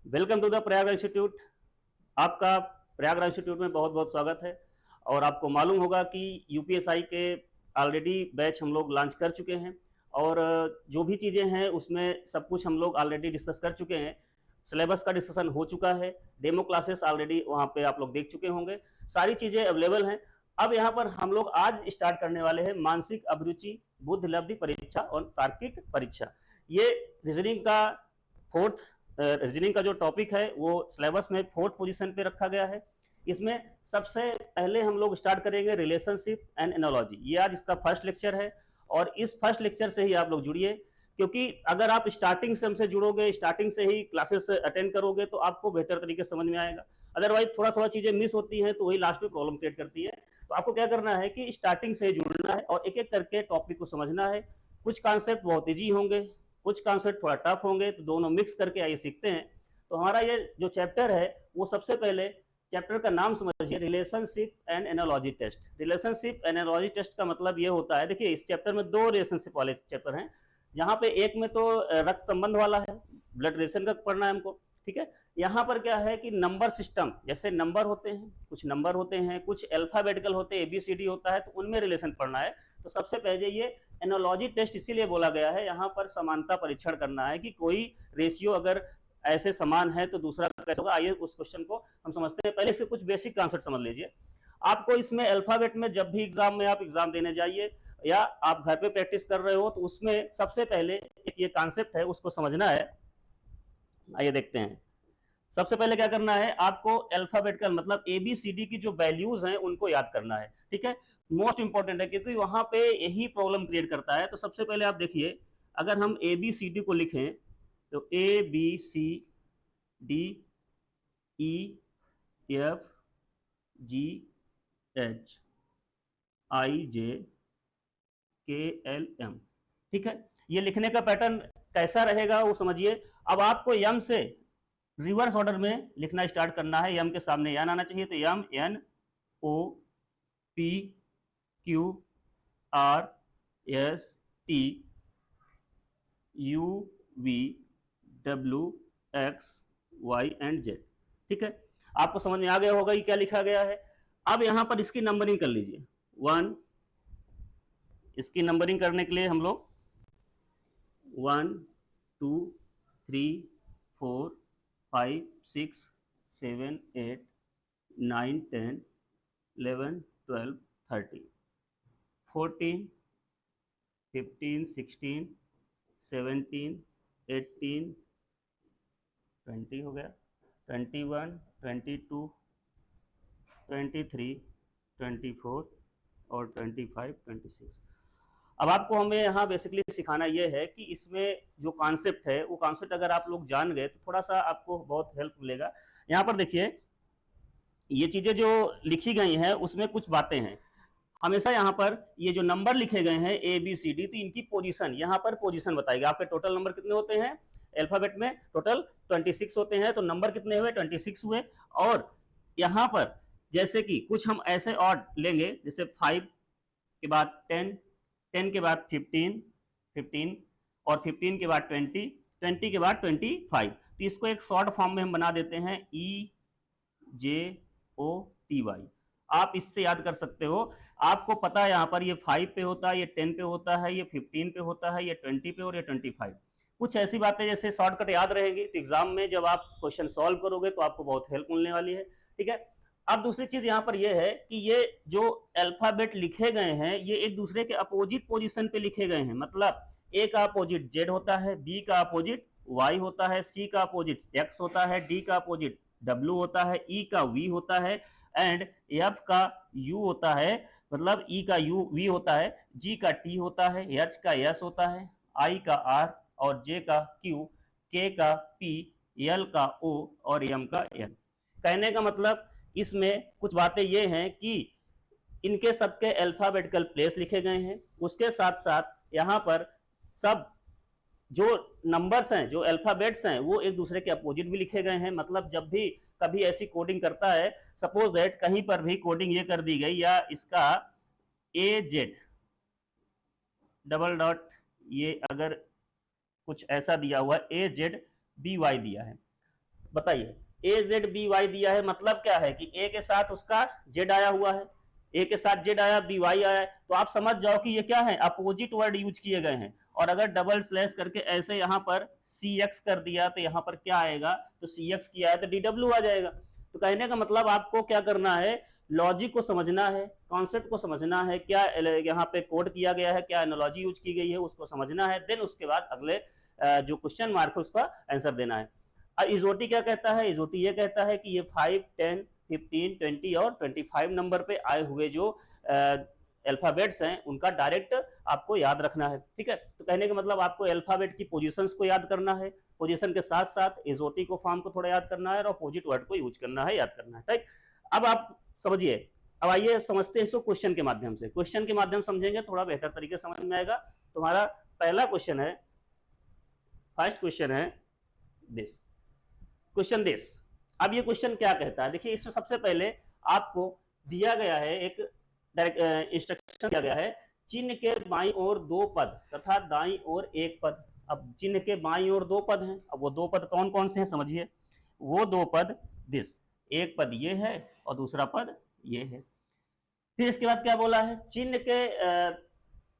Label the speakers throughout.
Speaker 1: Welcome to the Prayag institute. आपका Prayagraj institute में बहुत बहुत स्वागत है। और आपको मालूम होगा कि यूपीएसआई के ऑलरेडी बैच हम लोग लॉन्च कर चुके हैं। और जो भी चीज़ें हैं उसमें सब कुछ हम लोग ऑलरेडी डिस्कस कर चुके हैं। सिलेबस का डिस्कशन हो चुका है। डेमो क्लासेस ऑलरेडी वहाँ पे आप लोग देख चुके होंगे। सारी चीज़ें अवेलेबल हैं। अब यहाँ पर हम लोग आज स्टार्ट करने वाले हैं मानसिक अभिरुचि, बुद्धि लब्धि परीक्षा और तार्किक परीक्षा। ये रीजनिंग का फोर्थ रीजनिंग का जो टॉपिक है वो सिलेबस में फोर्थ पोजीशन पे रखा गया है। इसमें सबसे पहले हम लोग स्टार्ट करेंगे रिलेशनशिप एंड एनोलॉजी। ये आज इसका फर्स्ट लेक्चर है और इस फर्स्ट लेक्चर से ही आप लोग जुड़िए, क्योंकि अगर आप स्टार्टिंग से हमसे जुड़ोगे, स्टार्टिंग से ही क्लासेस अटेंड करोगे तो आपको बेहतर तरीके से समझ में आएगा। अदरवाइज थोड़ा थोड़ा चीजें मिस होती हैं तो वही लास्ट में प्रॉब्लम क्रिएट करती है। तो आपको क्या करना है कि स्टार्टिंग से जुड़ना है और एक एक करके टॉपिक को समझना है। कुछ कॉन्सेप्ट बहुत ईजी होंगे, कुछ कॉन्सेप्ट थोड़ा टफ होंगे, तो दोनों मिक्स करके आइए सीखते हैं। तो हमारा ये जो चैप्टर है वो सबसे पहले चैप्टर का नाम समझिए, relationship and analogy test. Relationship and analogy test का मतलब ये होता है, देखिए इस चैप्टर में दो रिलेशनशिप वाले चैप्टर हैं। यहाँ पे एक में तो रक्त संबंध वाला है, ब्लड रिलेशन का पढ़ना है हमको, ठीक है। यहाँ पर क्या है कि नंबर सिस्टम, जैसे नंबर होते हैं, कुछ नंबर होते हैं, कुछ अल्फाबेटिकल होते हैं, एबीसीडी होता है, तो उनमें रिलेशन पढ़ना है। तो सबसे पहले ये एनोलॉजी टेस्ट इसीलिए बोला गया है, यहाँ पर समानता परीक्षण करना है कि कोई रेशियो अगर ऐसे समान है तो दूसरा कैसे होगा। आइए उस क्वेश्चन को हम समझते हैं। पहले से कुछ बेसिक कॉन्सेप्ट समझ लीजिए। आपको इसमें अल्फाबेट में जब भी एग्जाम में आप एग्जाम देने जाइए या आप घर पे प्रैक्टिस कर रहे हो तो उसमें सबसे पहले एक ये कॉन्सेप्ट है, उसको समझना है। आइए देखते हैं। सबसे पहले क्या करना है, आपको अल्फाबेटिकल मतलब एबीसीडी की जो वैल्यूज हैं उनको याद करना है, ठीक है। मोस्ट इंपॉर्टेंट है क्योंकि वहां पे यही प्रॉब्लम क्रिएट करता है। तो सबसे पहले आप देखिए, अगर हम एबीसीडी को लिखें तो A B C D E F G H I J K L M, ठीक है। ये लिखने का पैटर्न कैसा रहेगा वो समझिए। अब आपको यम से रिवर्स ऑर्डर में लिखना स्टार्ट करना है। यम के सामने एन आना चाहिए, तो M N O P Q R S T U V W X Y and Z, ठीक है। आपको समझ में आ गया होगा ये क्या लिखा गया है। अब यहां पर इसकी नंबरिंग कर लीजिए। वन, इसकी नंबरिंग करने के लिए हम लोग 1 2 3 4 5 6 7 8 9 10 11 12 13 14 15 16 17 18 20 हो गया, 21 22 23 24 और 25 26। अब आपको हमें यहाँ बेसिकली सिखाना ये है कि इसमें जो कॉन्सेप्ट है वो कॉन्सेप्ट अगर आप लोग जान गए तो थोड़ा सा आपको बहुत हेल्प मिलेगा। यहाँ पर देखिए, ये चीजें जो लिखी गई हैं उसमें कुछ बातें हैं। हमेशा यहाँ पर ये जो नंबर लिखे गए हैं ए बी सी डी, तो इनकी पोजीशन, यहाँ पर पोजीशन बताएगा। आपके टोटल नंबर कितने होते हैं अल्फाबेट में, टोटल 26 होते हैं, तो नंबर कितने हुए 26 हुए। और यहाँ पर जैसे कि कुछ हम ऐसे ऑड लेंगे, जैसे 5 के बाद 10, 10 के बाद 15, 15 और 15 के बाद 20, 20 के बाद 25। तो इसको एक शॉर्ट फॉर्म में हम बना देते हैं ई जे ओ टी वाई। आप इससे याद कर सकते हो। आपको पता है यहाँ पर ये 5 पे होता है, ये 10 पे होता है, ये 15 पे होता है, ये 20 पे और ये 25। कुछ ऐसी बातें जैसे शॉर्टकट याद रहेगी तो एग्जाम में जब आप क्वेश्चन सॉल्व करोगे तो आपको बहुत हेल्प मिलने वाली है, ठीक है। अब दूसरी चीज यहाँ पर यह है कि ये जो अल्फाबेट लिखे गए हैं ये एक दूसरे के अपोजिट पोजीशन पे लिखे गए हैं। मतलब ए का अपोजिट जेड होता है, बी का अपोजिट वाई होता है, सी का अपोजिट एक्स होता है, डी का अपोजिट डब्ल्यू होता है, ई का वी होता है एंड एफ का यू होता है, मतलब ई का यू वी होता है, जी का टी होता है, एच का एस होता है, आई का आर और जे का क्यू, के का पी, एल का ओ और एम का एन। कहने का मतलब इसमें कुछ बातें ये हैं कि इनके सबके अल्फाबेटिकल प्लेस लिखे गए हैं। उसके साथ साथ यहाँ पर सब जो नंबर्स हैं, जो अल्फाबेट्स हैं, वो एक दूसरे के अपोजिट भी लिखे गए हैं। मतलब जब भी कभी ऐसी कोडिंग करता है, सपोज दैट कहीं पर भी कोडिंग ये कर दी गई, या इसका ए जेड डबल डॉट, ये अगर कुछ ऐसा दिया हुआ ए जेड बी वाई दिया है, बताइए, ए जेड बी वाई दिया है, मतलब क्या है कि ए के साथ उसका जेड आया हुआ है, ए के साथ जेड आया, बी वाई आया है, तो आप समझ जाओ कि ये क्या है, अपोजिट वर्ड यूज किए गए हैं। और अगर डबल स्लैश करके ऐसे यहाँ पर सी एक्स कर दिया तो यहाँ पर क्या आएगा, तो सी एक्स किया है तो डी डब्ल्यू आ जाएगा। तो कहने का मतलब आपको क्या करना है, लॉजिक को समझना है, कॉन्सेप्ट को समझना है, क्या यहाँ पे कोड किया गया है, क्या एनालॉजी यूज की गई है, उसको समझना है, देन उसके बाद अगले जो क्वेश्चन मार्क है उसका आंसर देना है। इजोटी क्या कहता है, इजोटी ये कहता है कि ये 5, 10, 15, 20 और 25 नंबर पे आए हुए जो अल्फाबेट्स हैं उनका डायरेक्ट आपको याद रखना है। ठीक है, तो कहने का मतलब आपको अल्फाबेट की पोजीशंस को याद करना है, पोजीशन के साथ साथ इजोटी को फॉर्म को थोड़ा याद करना है और अपोजिट वर्ड को यूज करना है, याद करना है। राइट, अब आप समझिए, अब आइए समझते हैं इसको क्वेश्चन के माध्यम से। क्वेश्चन के माध्यम समझेंगे थोड़ा बेहतर तरीके समझ में आएगा। तुम्हारा पहला क्वेश्चन है, फर्स्ट क्वेश्चन है दिस, क्वेश्चन दिस। अब ये क्वेश्चन क्या कहता है, देखिए इसमें सबसे पहले आपको दिया गया है एक इंस्ट्रक्शन दिया गया है, चिन्ह के बाईं ओर 2 पद तथा दाईं ओर 1 पद। अब चिन्ह के बाईं ओर 2 पद हैं, अब वो 2 पद कौन कौन से हैं समझिए, वो 2 पद दिस, एक पद ये है और दूसरा पद ये है। फिर इसके बाद क्या बोला है, चिन्ह के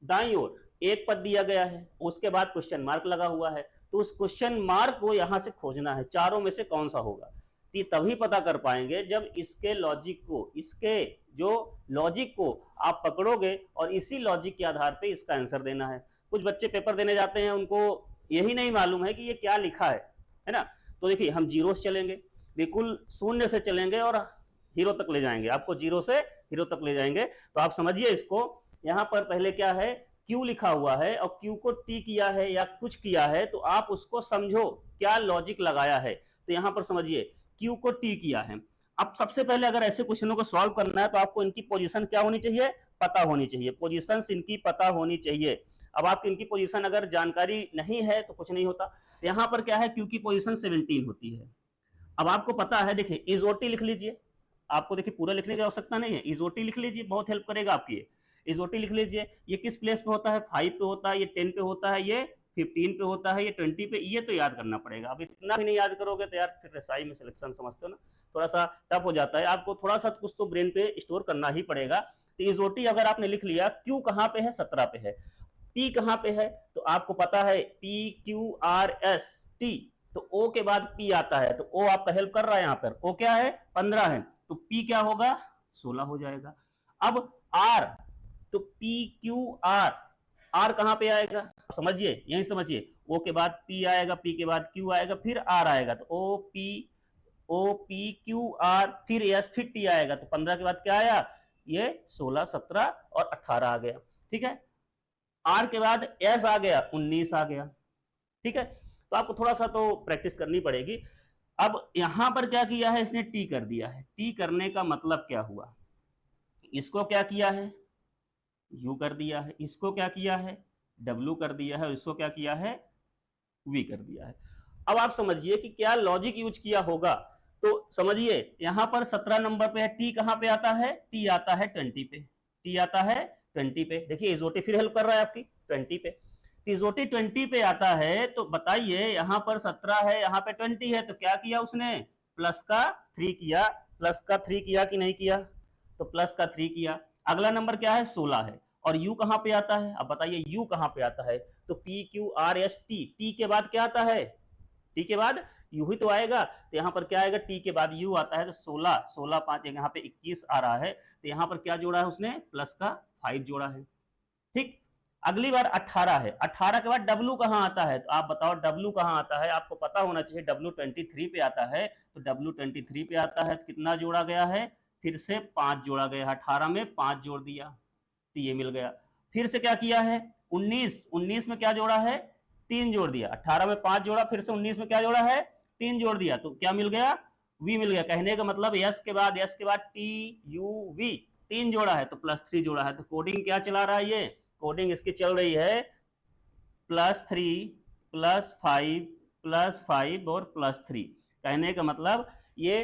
Speaker 1: दाईं ओर 1 पद दिया गया है, उसके बाद क्वेश्चन मार्क लगा हुआ है, तो उस क्वेश्चन मार्क को यहां से खोजना है, चारों में से कौन सा होगा। तो तभी पता कर पाएंगे जब इसके लॉजिक को, इसके जो लॉजिक को आप पकड़ोगे और इसी लॉजिक के आधार पे इसका आंसर देना है। कुछ बच्चे पेपर देने जाते हैं, उनको यही नहीं मालूम है कि ये क्या लिखा है ना। तो देखिए हम जीरो से चलेंगे, बिल्कुल शून्य से चलेंगे और हीरो तक ले जाएंगे, आपको जीरो से हीरो तक ले जाएंगे। तो आप समझिए इसको, यहाँ पर पहले क्या है, क्यू लिखा हुआ है और क्यू को टी किया है या कुछ किया है, तो आप उसको समझो क्या लॉजिक लगाया है। तो यहाँ पर समझिए क्यू को टी किया है। अब सबसे पहले अगर ऐसे क्वेश्चनों को सॉल्व करना है तो आपको इनकी पोजीशन क्या होनी चाहिए, पता होनी चाहिए, पोजीशन इनकी पता होनी चाहिए। अब आपकी इनकी पोजीशन अगर जानकारी नहीं है तो कुछ नहीं होता। यहाँ पर क्या है, क्यू की पोजीशन 17 होती है। अब आपको पता है, देखिए इजोटी लिख लीजिए, आपको देखिए पूरा लिखने की आवश्यकता नहीं है, इजोटी लिख लीजिए, बहुत हेल्प करेगा आपकी। इजोटी लिख लीजिए, ये किस प्लेस पे होता है, 5 पे होता है, ये 10 पे होता है, ये 15 पे होता है, ये 20 पे, ये तो याद करना पड़ेगा। अब इतना भी नहीं याद करोगे तो यार फिर एसआई में सिलेक्शन समझते हो ना, थोड़ा सा टफ हो जाता है, आपको थोड़ा सा कुछ तो ब्रेन पे स्टोर करना ही पड़ेगा। तो इजोटी अगर आपने लिख लिया, क्यू कहाँ पे है, 17 पे है, पी कहाँ पे है, तो आपको पता है P Q R S T, तो ओ के बाद पी आता है, तो ओ आपका हेल्प कर रहा है, यहाँ पर ओ क्या है 15 है, तो पी क्या होगा 16 हो जाएगा। अब आर, तो पी क्यू आर, आर कहां पे आएगा समझिए, यही समझिए, ओ के बाद पी आएगा, पी के बाद क्यू आएगा, फिर आर आएगा, तो ओ पी क्यू आर, फिर एस, फिर टी आएगा, तो 15 के बाद क्या आया, ये 16, 17 और 18 आ गया। ठीक है, आर के बाद एस आ गया, 19 आ गया। ठीक है, तो आपको थोड़ा सा तो प्रैक्टिस करनी पड़ेगी। अब यहां पर क्या किया है, इसने टी कर दिया है, टी करने का मतलब क्या हुआ, इसको क्या किया है यू कर दिया है, इसको क्या किया है डब्ल्यू कर दिया है, इसको क्या किया है वी कर दिया है। अब आप समझिए कि क्या लॉजिक यूज किया होगा, तो समझिए यहां पर 17 नंबर पे है, टी कहां पे आता है, टी आता है 20 पे, टी आता है 20 पे। देखिए इजोटी फिर हेल्प कर रहा है आपकी 20 पे, इजोटी 20 पे आता है, तो बताइए यहां पर 17 है, यहां पे 20 है, तो क्या किया उसने, प्लस का 3 किया, प्लस का 3 किया कि नहीं किया, तो प्लस का 3 किया। अगला नंबर क्या है 16 है, और u कहां पे आता है, अब बताइए u कहां पे आता है, तो p q r s t, t के बाद क्या आता है, t के बाद u ही तो आएगा, तो यहां पर क्या आएगा, t के बाद u आता है, तो 16, 16 5 यहाँ पे 21 आ रहा है, तो यहां पर क्या जोड़ा है उसने, प्लस का 5 जोड़ा है। ठीक, अगली बार 18 है, 18 के बाद w कहां आता है, तो आप बताओ w कहां आता है, आपको पता होना चाहिए, w 23 पे आता है, तो w 23 पे आता है, तो कितना जोड़ा गया है, फिर से 5 जोड़ा गया, 18 में 5 जोड़ दिया, तो ये मिल गया। फिर से क्या किया है 19 में क्या जोड़ा है 3 जोड़ दिया, 18 में 5 जोड़ा, फिर से 19 में क्या जोड़ा है 3 जोड़ दिया, तो क्या मिल गया v मिल गया। कहने का मतलब यस के बाद टी यू वी 3 जोड़ा है तो प्लस 3 जोड़ा है, तो कोडिंग क्या चला रहा है, ये कोडिंग इसकी चल रही है +3 +5 +5 और +3। कहने का मतलब ये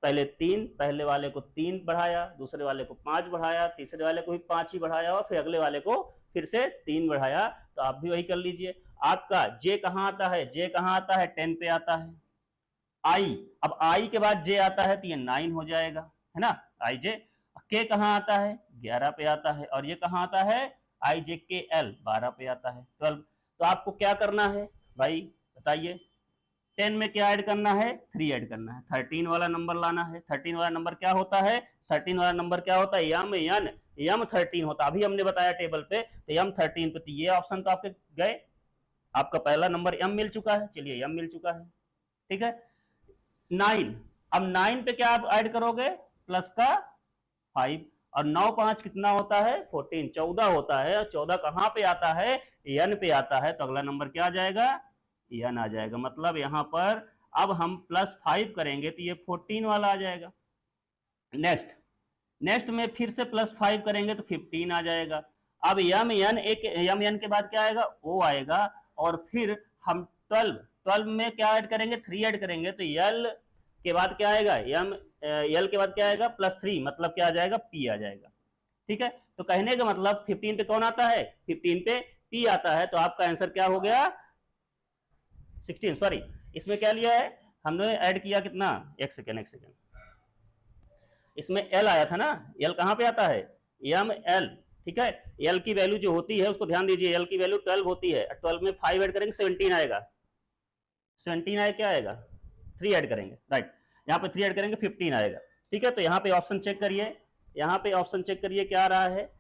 Speaker 1: पहले 3, पहले वाले को 3 बढ़ाया, दूसरे वाले को 5 बढ़ाया, तीसरे वाले को भी 5 ही बढ़ाया, और फिर अगले वाले को फिर से 3 बढ़ाया। तो आप भी वही कर लीजिए। आपका जे कहां आता है, जे कहां आता है 10 पे आता है, आई, अब आई के बाद जे आता है तो ये 9 हो जाएगा, है ना, आई जे। के कहाँ आता है, 11 पे आता है, और ये कहाँ आता है, आई जे के एल 12 पे आता है, 12। तो आपको क्या करना है भाई बताइए, 10 में क्या ऐड करना है, 3 ऐड करना है, 13 वाला नंबर लाना है। 13 वाला नंबर क्या होता है, 13 वाला नंबर क्या होता है, यम एन, यम 13 होता है, अभी हमने बताया टेबल पे, तो यम 13 पे, तो ये ऑप्शन तो आपके गए, आपका पहला नंबर एम मिल चुका है, चलिए एम मिल चुका है, ठीक है। 9, अब 9 पे क्या आप ऐड करोगे, प्लस का 5, और 9 5 कितना होता है, 14, 14 होता है, और 14 कहां पे आता है, एन पे आता है, तो अगला नंबर क्या आ जाएगा, एन आ जाएगा। मतलब यहां पर अब हम +5 करेंगे तो ये 14 वाला आ जाएगा। नेक्स्ट, नेक्स्ट में फिर से +5 करेंगे तो 15 आ जाएगा। अब यम एन, एक यम एन के बाद क्या आएगा, ओ आएगा, और फिर हम 12, 12 में क्या ऐड करेंगे, 3 ऐड करेंगे, तो यल के बाद क्या आएगा, यम यल के बाद क्या आएगा, +3, मतलब क्या आ जाएगा, पी आ जाएगा, ठीक है। तो कहने का मतलब 15 पे कौन आता है, 15 पे पी आता है, तो आपका आंसर क्या हो गया, 16, सॉरी, इसमें क्या लिया है हमने, ऐड किया कितना, एक सेकेंड, इसमें एल आया था ना, एल कहां पे आता है, एम एल, ठीक है। एल की वैल्यू जो होती है उसको ध्यान दीजिए, एल की वैल्यू 12 होती है, 12 में 5 ऐड करेंगे 17 आएगा, 17 आए क्या आएगा, 3 ऐड करेंगे, राइट, यहाँ पे 3 ऐड करेंगे 15 आएगा, ठीक है। तो यहाँ पे ऑप्शन चेक करिए, यहाँ पे ऑप्शन चेक करिए क्या आ रहा है,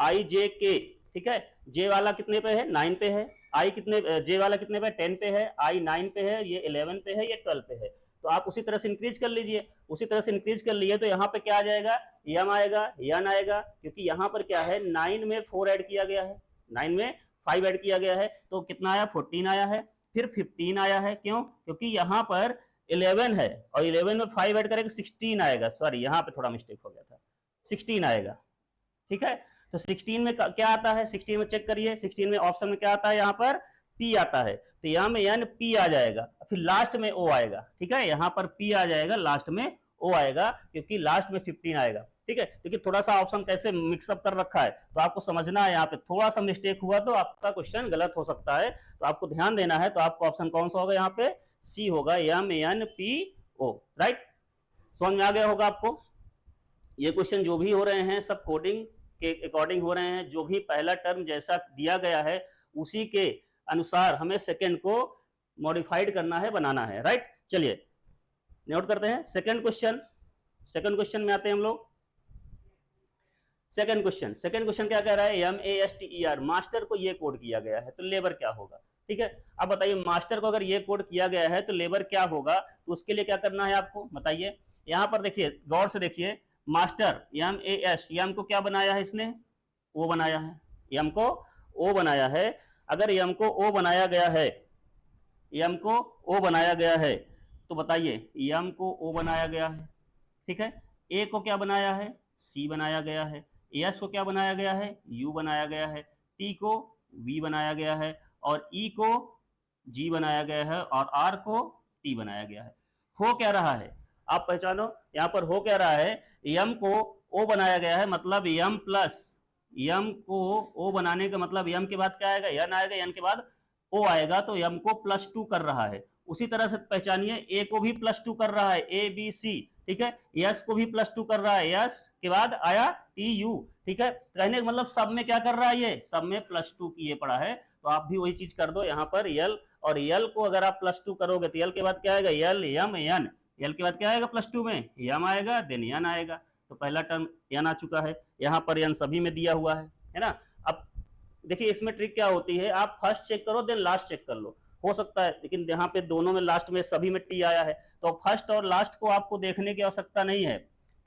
Speaker 1: आई जे के, ठीक है, जे वाला कितने पे है, 9 पे है, आई कितने, जे वाला कितने पे, 10 पे है, आई 9 पे है, ये 11 पे है, ये 12 पे है, तो आप उसी तरह से इंक्रीज कर लीजिए, उसी तरह से इंक्रीज कर लिए, तो यहाँ पे क्या आ जाएगा, यम आएगा, यन आएगा, क्योंकि यहाँ पर क्या है, 9 में 4 ऐड किया गया है, 9 में 5 ऐड किया गया है, तो कितना आया, 14 आया है, फिर 15 आया है, क्यों, क्योंकि यहाँ पर 11 है, और 11 में 5 ऐड करेंगे 16 आएगा, सॉरी यहाँ पे थोड़ा मिस्टेक हो गया था, 16 आएगा, ठीक है। तो 16 में क्या आता है, 16 में चेक करिए, 16 में ऑप्शन में क्या आता है, यहाँ पर पी आता है, तो यहाँ में एन पी आ जाएगा, फिर लास्ट में ओ आएगा, ठीक है, यहाँ पर पी आ जाएगा, लास्ट में ओ आएगा, क्योंकि लास्ट में 15 आएगा, ठीक है। देखिए थोड़ा सा ऑप्शन कैसे मिक्सअप कर रखा है, तो आपको समझना है, यहाँ पे थोड़ा सा मिस्टेक हुआ तो आपका क्वेश्चन गलत हो सकता है, तो आपको ध्यान देना है। तो आपको ऑप्शन कौन सा होगा, यहाँ पे सी होगा, M N P O, right, समझ में आ गया होगा आपको। ये क्वेश्चन जो भी हो रहे हैं सब कोडिंग के अकॉर्डिंग हो रहे हैं, जो भी पहला टर्म जैसा दिया गया है उसी के अनुसार हमें सेकंड को मॉडिफाइड करना है, बनाना है, राइट। चलिए नोट करते हैं सेकंड क्वेश्चन, सेकंड क्वेश्चन में आते हैं हम लोग। सेकंड क्वेश्चन क्या कह रहा है, MASTER, मास्टर को ये कोड किया गया है, तो लेबर क्या होगा, ठीक है। अब बताइए मास्टर को अगर ये कोड किया गया है तो लेबर क्या होगा, तो उसके लिए क्या करना है आपको बताइए। यहाँ पर देखिए गौर से देखिए, मास्टर MAS, यम को क्या बनाया है इसने, ओ बनाया है, यम को ओ बनाया है। अगर यम को ओ बनाया गया है, यम को ओ बनाया गया है, तो बताइए यम को ओ बनाया गया है, ठीक है, ए को क्या बनाया है, सी बनाया गया है, एस को क्या बनाया गया है, यू बनाया गया है, टी को वी बनाया गया है, और ई को जी बनाया गया है, और आर को टी बनाया गया है। हो क्या रहा है आप पहचानो, यहाँ पर हो क्या रहा है, यम को ओ बनाया गया है, मतलब यम प्लस, यम को ओ बनाने का मतलब यम के बाद क्या आएगा, यन आएगा, यन के बाद ओ आएगा, तो यम को +2 कर रहा है। उसी तरह से पहचानिए ए को भी +2 कर रहा है, ABC, ठीक है, यस को भी +2 कर रहा है, यस के बाद आया TU, ठीक है। कहने का मतलब सब में क्या कर रहा है, ये सब में +2 किए पड़ा है, तो आप भी वही चीज कर दो यहाँ पर यल, और यल को अगर आप +2 करोगे तो यल के बाद क्या आएगा, यल यम यन, यल के बाद क्या आएगा +2 में यम आएगा, देन यन आएगा, तो पहला टर्म यन आ चुका है। यहाँ पर यन सभी में दिया हुआ है ना। अब देखिए इसमें ट्रिक क्या होती है, आप फर्स्ट चेक करो देन लास्ट चेक कर लो, हो सकता है, लेकिन यहाँ पे दोनों में लास्ट में सभी में टी आया है, तो फर्स्ट और लास्ट को आपको देखने की आवश्यकता नहीं है,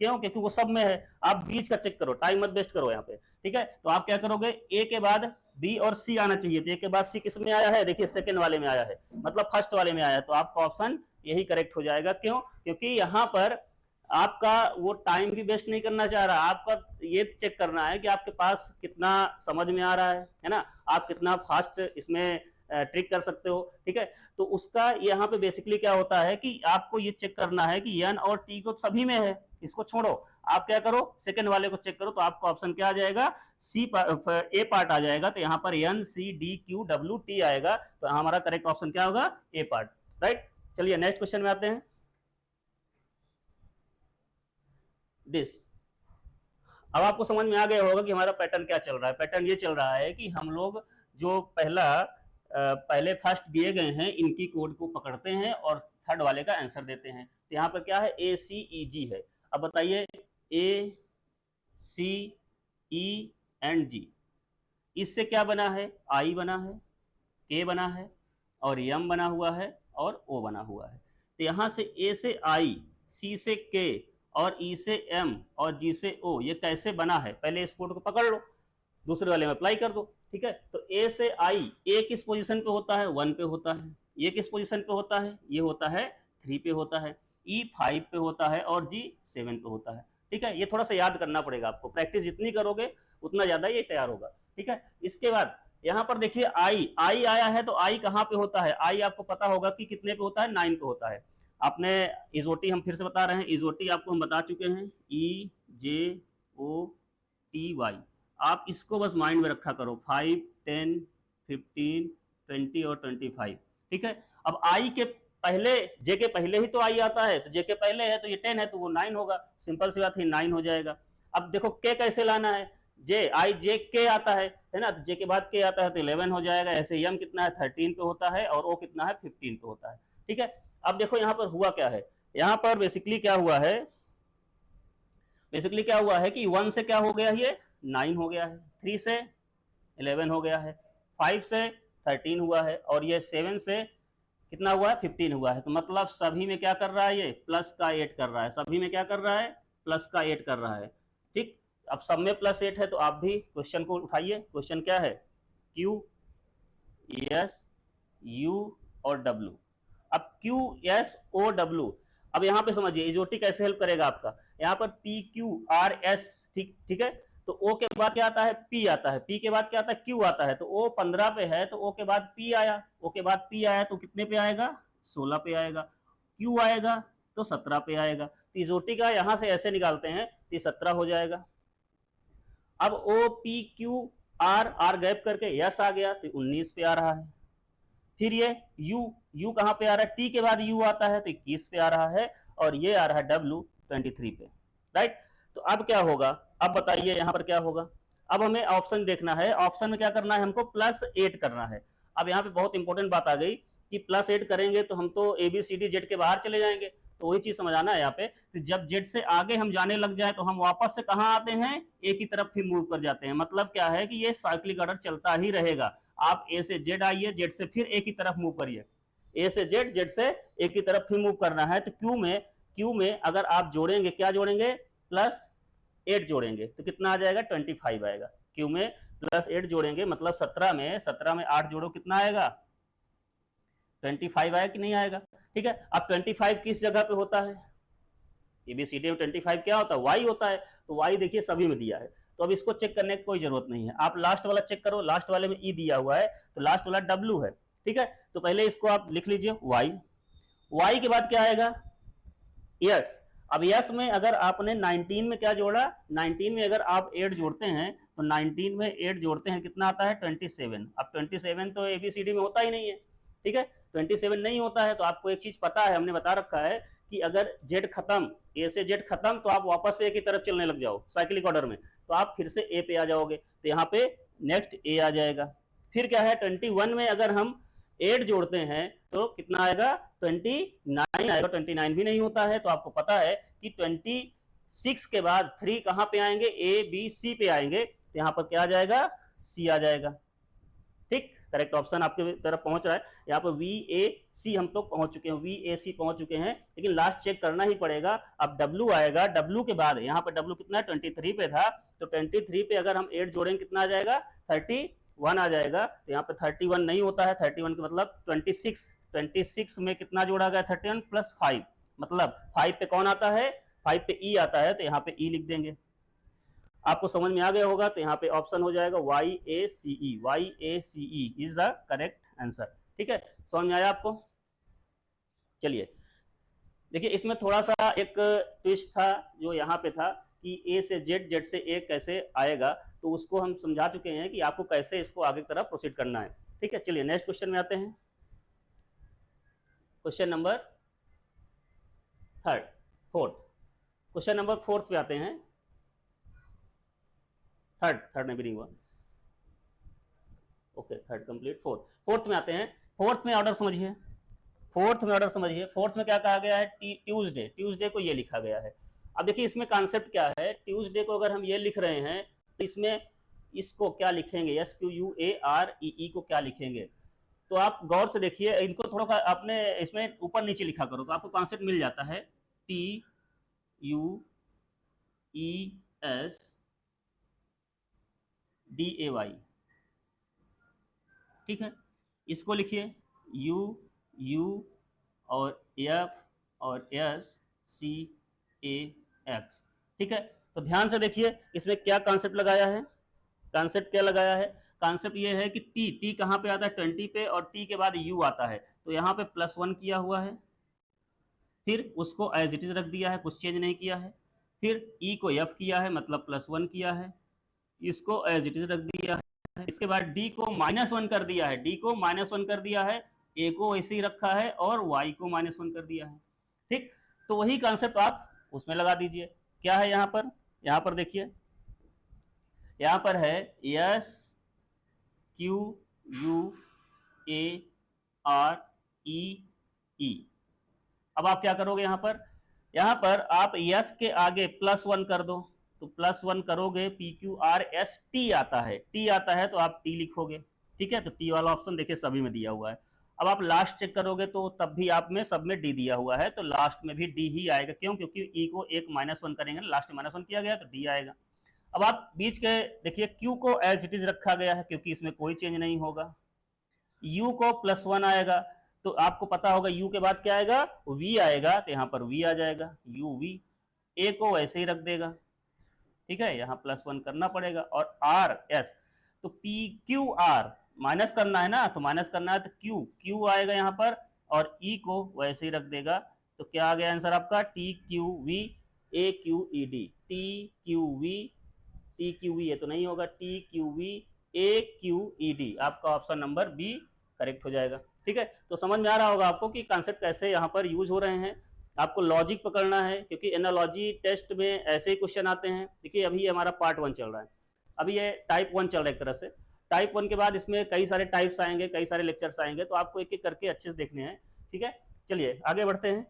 Speaker 1: क्यों, क्योंकि वो सब में है। आप बीच का चेक करो, टाइम मत वेस्ट करो यहाँ पे, ठीक है। तो आप क्या करोगे, ए के बाद बी और सी आना चाहिए, तो ए के बाद सी किस में आया है, देखिए सेकंड वाले में आया है, मतलब फर्स्ट वाले में आया, तो आपका ऑप्शन यही करेक्ट हो जाएगा। क्यों, क्योंकि यहाँ पर आपका वो टाइम भी वेस्ट नहीं करना चाह रहा, आपका ये चेक करना है कि आपके पास कितना समझ में आ रहा है ना, आप कितना फास्ट इसमें ट्रिक कर सकते हो, ठीक है। तो उसका यहाँ पे बेसिकली क्या होता है कि आपको ये चेक करना है कि एन और टी को सभी में है, इसको छोड़ो, आप क्या करो सेकंड वाले को चेक करो, तो आपका ऑप्शन क्या आ जाएगा, सी ए पार्ट आ जाएगा, तो यहाँ पर N C D Q W T आएगा, तो हमारा करेक्ट ऑप्शन क्या होगा, ए पार्ट, राइट। चलिए नेक्स्ट क्वेश्चन में आते हैं। दिस, अब आपको समझ में आ गया होगा कि हमारा पैटर्न क्या चल रहा है। पैटर्न ये चल रहा है कि हम लोग जो पहले फर्स्ट दिए गए हैं इनकी कोड को पकड़ते हैं और थर्ड वाले का आंसर देते हैं। तो यहाँ पर क्या है, ए सी ई जी है। अब बताइए ए सी ई एंड जी, इससे क्या बना है, आई बना है, के बना है और एम बना हुआ है और ओ बना हुआ है। तो यहाँ से ए से आई, सी से के और ई से एम और जी से ओ, ये कैसे बना है, पहले इस कोड को पकड़ लो, दूसरे वाले में अप्लाई कर दो। ठीक है, तो ए से आई, ए किस पोजीशन पे होता है, 1 पे होता है। ये किस पोजीशन पे होता है, ये होता है 3 पे होता है। ई 5 पे होता है और जी 7 पे होता है। ठीक है, ये थोड़ा सा याद करना पड़ेगा आपको, प्रैक्टिस जितनी करोगे उतना ज्यादा ये तैयार होगा। ठीक है, इसके बाद यहाँ पर देखिए आई, आई आया है तो आई कहाँ पे होता है, आई आपको पता होगा कि कितने पे होता है, 9 पे होता है। आपने इजोटी, हम फिर से बता रहे हैं, इजोटी आपको हम बता चुके हैं, ई जे ओ टी वाई, आप इसको बस माइंड में रखा करो, 5, 10, 15, 20 और 25। ठीक है, अब आई के पहले, जे के पहले ही तो आई आता है, तो जे के पहले है तो ये 10 है तो वो 9 होगा, सिंपल सी बात है, 9 हो जाएगा। अब देखो के कैसे लाना है, जे आई जे के आता है ना, तो जे के बाद के आता है तो 11 हो जाएगा। ऐसे एम कितना है, 13 पे होता है और ओ कितना है, 15 पे होता है। ठीक है, अब देखो यहाँ पर हुआ क्या है, यहाँ पर बेसिकली क्या हुआ है, कि 1 से क्या हो गया, ये 9 हो गया है, 3 से 11 हो गया है, 5 से 13 हुआ है और ये 7 से कितना हुआ है, 15 हुआ है। तो मतलब सभी में क्या कर रहा है, ये प्लस का 8 कर रहा है, सभी में क्या कर रहा है, प्लस का 8 कर रहा है। ठीक, अब सब में प्लस 8 है तो आप भी क्वेश्चन को उठाइए। क्वेश्चन क्या है, क्यू एस यू और डब्ल्यू। अब क्यू एस ओ डब्ल्यू, अब यहाँ पे समझिए इजोटी कैसे हेल्प करेगा आपका, यहाँ पर पी क्यू आर एस, ठीक है, तो ओ के बाद क्या आता है, पी आता है, पी के बाद क्या आता है, क्यू आता है, तो ओ 15 पे है तो ओ के बाद पी आया, ओ के बाद पी आया तो कितने पे आएगा, 16 पे आएगा, क्यू आएगा तो 17 पे आएगा। तो इजोटी का यहां से ऐसे निकालते हैं तो 17 हो जाएगा। अब O P Q R, R gap करके यस आ गया तो 19 पे आ रहा है। फिर ये यू कहां पे आ रहा है, टी के बाद यू आता है तो 21 पे आ रहा है और ये आ रहा है डब्ल्यू 23 पे, राइट। तो अब क्या होगा, अब बताइए यहाँ पर क्या होगा। अब हमें ऑप्शन देखना है, ऑप्शन में क्या करना है, हमको +8 करना है। अब यहाँ पे बहुत इंपॉर्टेंट बात आ गई कि +8 करेंगे तो हम तो A B C D Z के बाहर चले जाएंगे, तो वही चीज समझाना है यहाँ पे। तो जब जेड से आगे हम जाने लग जाए तो हम वापस से कहाँ आते हैं, ए की तरफ फिर मूव कर जाते हैं। मतलब क्या है कि ये साइक्लिक ऑर्डर चलता ही रहेगा। आप ए से जेड आइए, जेड से फिर ए की तरफ मूव करिए, ए से जेड, जेड से ए की तरफ फिर मूव करना है। तो क्यू में अगर आप जोड़ेंगे, क्या जोड़ेंगे, +8 जोड़ेंगे तो कितना आ जाएगा, 25 आएगा। क्यू में +8 जोड़ेंगे मतलब 17 में 8 जोड़ो कितना आएगा, 25 आएगा कि नहीं आएगा। ठीक है, अब 25 किस जगह पे होता है, एबीसीडी में 25 क्या होता है, वाई होता है। तो वाई देखिए सभी में दिया है, तो अब इसको चेक करने की कोई जरूरत नहीं है। आप लास्ट वाला चेक करो, लास्ट वाले में ई दिया हुआ है तो लास्ट वाला डब्ल्यू है। ठीक है, तो पहले इसको आप लिख लीजिए वाई, वाई के बाद क्या आएगा, यस। अब यस में अगर आपने 19 में क्या जोड़ा, 19 में अगर आप 8 जोड़ते हैं तो 19 में 8 जोड़ते हैं कितना आता है, 27। अब 27 तो एबीसीडी में होता ही नहीं है। ठीक है, 27 नहीं होता है तो आपको एक चीज पता है, हमने बता रखा है कि अगर जेड खत्म, ए से जेड खत्म तो आप वापस से ए की तरफ चलने लग जाओ साइक्लिक ऑर्डर में, तो आप फिर से ए पे आ जाओगे। तो यहाँ पे नेक्स्ट ए आ जाएगा। फिर क्या है, 21 में अगर हम 8 जोड़ते हैं तो कितना आएगा, 29 आएगा। 29 भी नहीं होता है तो आपको पता है कि 26 के बाद 3 कहां पे आएंगे, ए बी सी पे आएंगे, तो यहां पर क्या आ जाएगा, सी आ जाएगा। ठीक, करेक्ट ऑप्शन आपके तरफ पहुंच रहा है। यहाँ पर वी ए सी हम तो पहुंच चुके हैं, वी ए सी पहुंच चुके हैं, लेकिन लास्ट चेक करना ही पड़ेगा। अब डब्ल्यू आएगा, डब्ल्यू के बाद यहाँ पर डब्ल्यू कितना 23 पे था, तो 23 पे अगर हम 8 जोड़ेंगे कितना आ जाएगा, 31 आ जाएगा। तो यहाँ पे 31 नहीं होता है, 31 का मतलब 26 में कितना जोड़ा गया, 31 + 5, मतलब 5 पे कौन आता है, 5 पे ई आता है, तो यहाँ पे ई लिख देंगे। आपको समझ में आ गया होगा, तो यहाँ पे ऑप्शन हो जाएगा YACE, YACE is the correct answer. ठीक है, समझ में आया आपको। चलिए देखिए, इसमें थोड़ा सा एक ट्विस्ट था जो यहाँ पे था कि ए से जेड, जेड से ए कैसे आएगा, तो उसको हम समझा चुके हैं कि आपको कैसे इसको आगे की तरफ प्रोसीड करना है। ठीक है, चलिए नेक्स्ट क्वेश्चन में आते हैं। Question number fourth, question number fourth पे आते हैं। थर्ड में भी नहीं हुआ, ओके थर्ड कंप्लीट, फोर्थ में आते हैं। फोर्थ में ऑर्डर समझिए, फोर्थ में क्या कहा गया है, ट्यूसडे को ये लिखा गया है। अब देखिए इसमें कॉन्सेप्ट क्या है, ट्यूसडे को अगर हम ये लिख रहे हैं तो इसमें इसको क्या लिखेंगे, SQUAREE को क्या लिखेंगे। तो आप गौर से देखिए, इनको थोड़ा आपने इसमें ऊपर नीचे लिखा करो तो आपको कॉन्सेप्ट मिल जाता है। TUESDAY, ठीक है, इसको लिखिए U और F और SCAX, ठीक है। तो ध्यान से देखिए इसमें क्या कॉन्सेप्ट लगाया है, कॉन्सेप्ट ये है कि टी कहाँ पे आता है, 20 पे, और टी के बाद U आता है, तो यहाँ पे +1 किया हुआ है, फिर उसको एज इट इज रख दिया है, कुछ चेंज नहीं किया है। फिर E को F किया है, मतलब +1 किया है, इसको एज इट इज रख दिया है। इसके बाद D को -1 कर दिया है, A को ऐसे ही रखा है, और Y को -1 कर दिया है, ठीक। तो वही कॉन्सेप्ट आप उसमें लगा दीजिए। क्या है यहाँ पर देखिए, यहाँ पर है SQUAREE। अब आप क्या करोगे, यहाँ पर आप यस के आगे +1 कर दो, तो +1 करोगे, PQRST आता है तो आप टी लिखोगे, ठीक है। तो टी वाला ऑप्शन देखिए सभी में दिया हुआ है। अब आप लास्ट चेक करोगे तो तब भी आप में सब में डी दिया हुआ है, तो लास्ट में भी डी ही आएगा, क्यों, क्योंकि ई को एक -1 करेंगे, लास्ट में -1 किया गया तो डी आएगा। अब आप बीच के देखिए, क्यू को एज इट इज रखा गया है क्योंकि इसमें कोई चेंज नहीं होगा। यू को +1 आएगा, तो आपको पता होगा यू के बाद क्या आएगा, वी आएगा, तो यहाँ पर वी आ जाएगा, यू वी। ए को वैसे ही रख देगा, ठीक है, यहाँ +1 करना पड़ेगा, और आर एस, तो PQR माइनस करना है ना, तो माइनस करना है तो क्यू आएगा यहाँ पर, और ई को वैसे ही रख देगा। तो क्या आ गया आंसर आपका, TQV ये तो नहीं होगा, TQVAQED, आपका ऑप्शन नंबर बी करेक्ट हो जाएगा, ठीक है। तो समझ में आ रहा होगा आपको कि कॉन्सेप्ट कैसे यहाँ पर यूज हो रहे हैं। आपको लॉजिक पकड़ना है, क्योंकि एनालॉजी टेस्ट में ऐसे ही क्वेश्चन आते हैं। देखिए अभी हमारा पार्ट 1 चल रहा है, अभी ये टाइप 1 चल रहा है एक तरह से। टाइप 1 के बाद इसमें कई सारे टाइप्स आएंगे, कई सारे लेक्चर्स आएंगे, तो आपको एक एक करके अच्छे से देखने हैं, ठीक है। चलिए आगे बढ़ते हैं।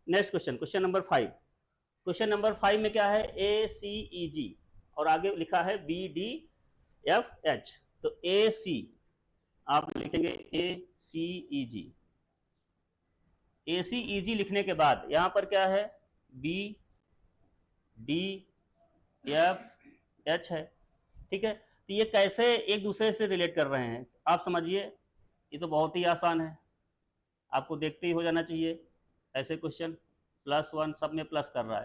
Speaker 1: Next question number 5। Question number 5 में क्या है, ACEG, और आगे लिखा है BDFH। तो AC आप लिखेंगे ACEG लिखने के बाद यहां पर क्या है, BDFH है, ठीक है। तो ये कैसे एक दूसरे से रिलेट कर रहे हैं आप समझिए, ये तो बहुत ही आसान है, आपको देखते ही हो जाना चाहिए। ऐसे क्वेश्चन +1 सब में प्लस कर रहा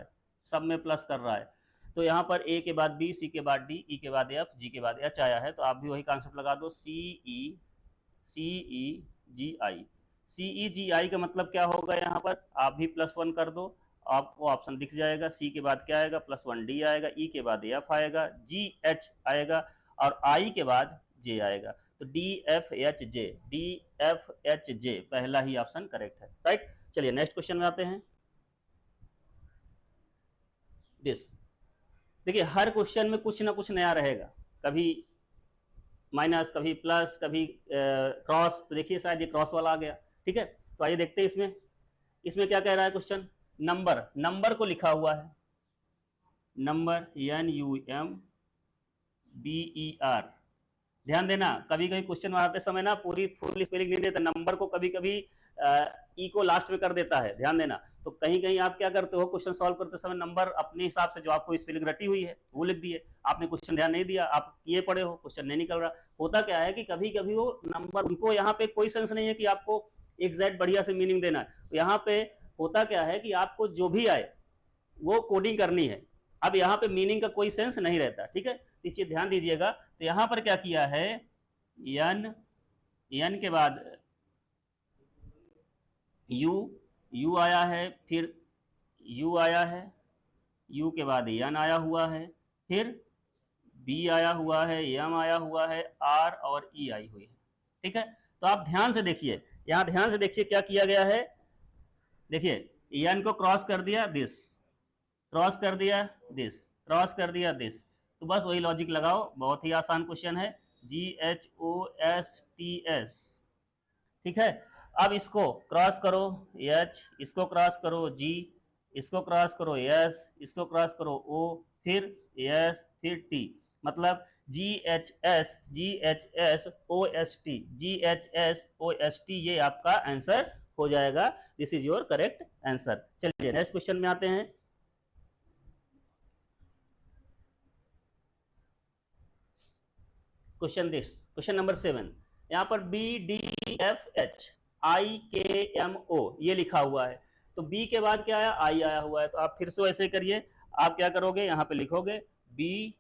Speaker 1: है, तो यहाँ पर ए के बाद बी, सी के बाद डी, ई के बाद एफ, जी के बाद एच आया है, तो आप भी वही कॉन्सेप्ट लगा दो, CEGI का मतलब क्या होगा, यहाँ पर आप भी +1 कर दो, आपको ऑप्शन दिख जाएगा। सी के बाद क्या आएगा, +1 डी आएगा, ई के बाद एफ आएगा, जी एच आएगा, और आई के बाद जे आएगा। तो DFHJ पहला ही ऑप्शन करेक्ट है, राइट। चलिए नेक्स्ट क्वेश्चन में आते हैं। देखिए हर क्वेश्चन में कुछ ना कुछ नया रहेगा, कभी माइनस, कभी प्लस, कभी क्रॉस। तो देखिए शायद ये क्रॉस वाला आ गया, ठीक है। तो आइए देखते हैं इसमें क्या कह रहा है क्वेश्चन, नंबर को लिखा हुआ है, नंबर NUMBER। ध्यान देना, कभी कभी क्वेश्चन बनाते समय ना पूरी फुल स्पेलिंग नहीं देता, नंबर को कभी कभी ई को लास्ट में कर देता है, ध्यान देना। तो कहीं कहीं आप क्या करते हो, क्वेश्चन सॉल्व करते समय नंबर अपने हिसाब से जो आपको स्पेलिंग रटी हुई है वो लिख दिए, आपने क्वेश्चन ध्यान नहीं दिया, आप किए पड़े हो, क्वेश्चन नहीं निकल रहा। होता क्या है कि कभी कभी वो नंबर, उनको यहाँ पे कोई सेंस नहीं है कि आपको एग्जैक्ट बढ़िया से मीनिंग देना है। तो यहाँ पे होता क्या है कि आपको जो भी आए वो कोडिंग करनी है। अब यहाँ पे मीनिंग का कोई सेंस नहीं रहता, ठीक है। नीचे ध्यान दीजिएगा, तो यहाँ पर क्या किया है, एन के बाद यू आया है, फिर यू आया है, यू के बाद एन आया हुआ है, फिर बी आया हुआ है, एम आया हुआ है, आर और ई आई हुई है, ठीक है। तो आप ध्यान से देखिए, यहाँ ध्यान से देखिए क्या किया गया है। देखिए एन को क्रॉस कर दिया दिस, क्रॉस कर दिया दिस, क्रॉस कर दिया दिस, तो बस वही लॉजिक लगाओ, बहुत ही आसान क्वेश्चन है। GHOSTS, ठीक है। अब इसको क्रॉस करो H, इसको क्रॉस करो G, इसको क्रॉस करो S, इसको क्रॉस करो O, फिर S, फिर T, मतलब GHS GHS OST GHS OST, ये आपका आंसर हो जाएगा। This is your correct answer. चलिए नेक्स्ट क्वेश्चन में आते हैं। क्वेश्चन नंबर 7, यहाँ पर BDFHIKMO ये लिखा हुआ है, तो B के बाद क्या आया, I आया हुआ है, तो आप फिर से ऐसे करिए। आप क्या करोगे, यहाँ पे लिखोगे BDFH,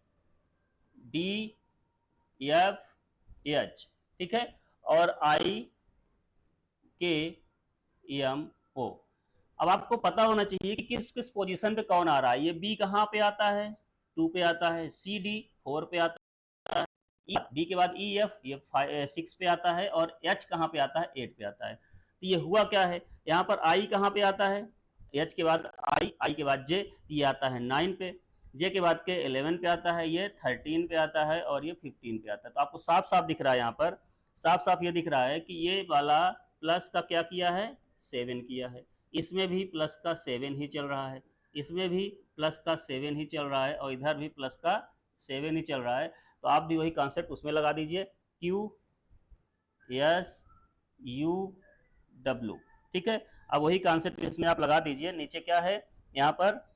Speaker 1: ठीक है, और IKMO। अब आपको पता होना चाहिए कि किस किस पोजीशन पे कौन आ रहा है। ये B कहाँ पे आता है, 2 पे आता है, CD 4 पे आता है, डी के बाद EF ये 6 पे आता है, और H कहाँ पे आता है, 8 पे आता है। तो ये हुआ क्या है, यहाँ पर I कहाँ पे आता है, H के बाद I के बाद J, ये आता है 9 पे, J के बाद के 11 पे आता है, ये 13 पे आता है, और ये 15 पे आता है। तो आपको साफ साफ दिख रहा है, यहाँ पर साफ साफ ये दिख रहा है कि ये वाला प्लस का क्या किया है, 7 किया है, इसमें भी प्लस का 7 ही चल रहा है, इसमें भी प्लस का 7 ही चल रहा है, और इधर भी प्लस का 7 ही चल रहा है। तो आप भी वही कॉन्सेप्ट उसमें लगा दीजिए, QSUW, ठीक है। अब वही कॉन्सेप्ट इसमें आप लगा दीजिए। नीचे क्या है, यहाँ पर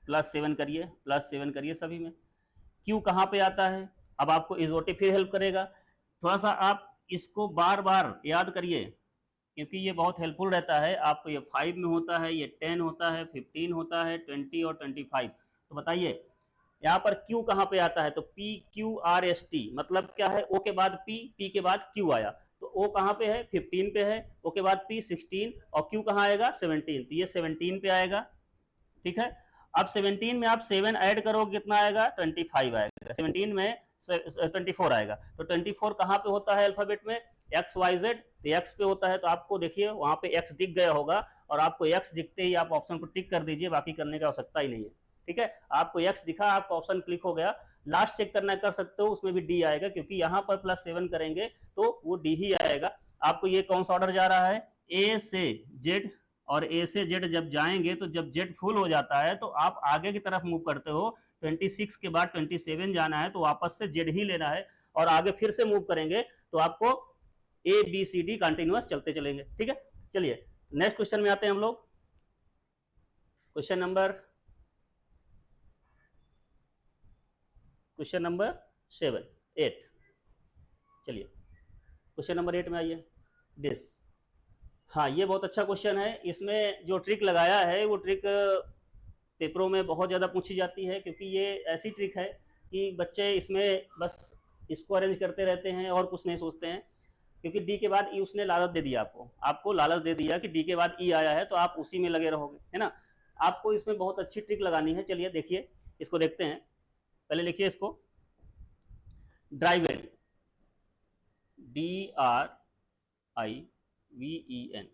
Speaker 1: +7 करिए, +7 करिए सभी में। Q कहाँ पे आता है, अब आपको इजोटी फिर हेल्प करेगा। थोड़ा सा आप इसको बार बार याद करिए, क्योंकि ये बहुत हेल्पफुल रहता है आपको। ये 5 में होता है, ये 10 होता है, 15 होता है, 20 और 25। तो बताइए यहाँ पर Q कहाँ पे आता है, तो PQRST, मतलब क्या है, O के बाद P, P के बाद Q आया, तो O कहाँ पे है, 15 पे है, O के बाद P 16, और Q कहाँ आएगा, 17, तो ये 17 पे आएगा, ठीक है। अब 17 में आप 7 ऐड करोगे, कितना आएगा, 25 आएगा। 17 में 24 आएगा, तो 24 कहाँ पे होता है अल्फाबेट में, XYZ, तो X पे होता है। तो आपको देखिए वहां पे X दिख गया होगा, और आपको X दिखते ही आप ऑप्शन को टिक कर दीजिए, बाकी करने की आवश्यकता ही नहीं है, ठीक है। आपको X दिखा, आपका ऑप्शन क्लिक हो गया। लास्ट चेक करना कर सकते हो, उसमें भी D आएगा, क्योंकि यहाँ पर +7 करेंगे तो वो D ही आएगा। आपको ये कौन सा ऑर्डर जा रहा है, A से Z, और A से Z जब जाएंगे तो जब Z फुल हो जाता है तो आप आगे की तरफ मूव करते हो। 26 के बाद 27 जाना है, तो वापस से Z ही लेना है, और आगे फिर से मूव करेंगे तो आपको ABCD कंटिन्यूअस चलते चलेंगे, ठीक है। चलिए नेक्स्ट क्वेश्चन में आते हैं हम लोग। Question number 7 8। चलिए क्वेश्चन नंबर 8 में आइए। दिस, हाँ ये बहुत अच्छा क्वेश्चन है। इसमें जो ट्रिक लगाया है वो ट्रिक पेपरों में बहुत ज़्यादा पूछी जाती है, क्योंकि ये ऐसी ट्रिक है कि बच्चे इसमें बस इसको अरेंज करते रहते हैं और कुछ नहीं सोचते हैं। क्योंकि डी के बाद ई उसने लालच दे दिया, आपको लालच दे दिया कि डी के बाद ई आया है, तो आप उसी में लगे रहोगे, है ना। आपको इसमें बहुत अच्छी ट्रिक लगानी है। चलिए देखिए, इसको देखते हैं। पहले लिखिए इसको, ड्राइवेन, DRIVEN।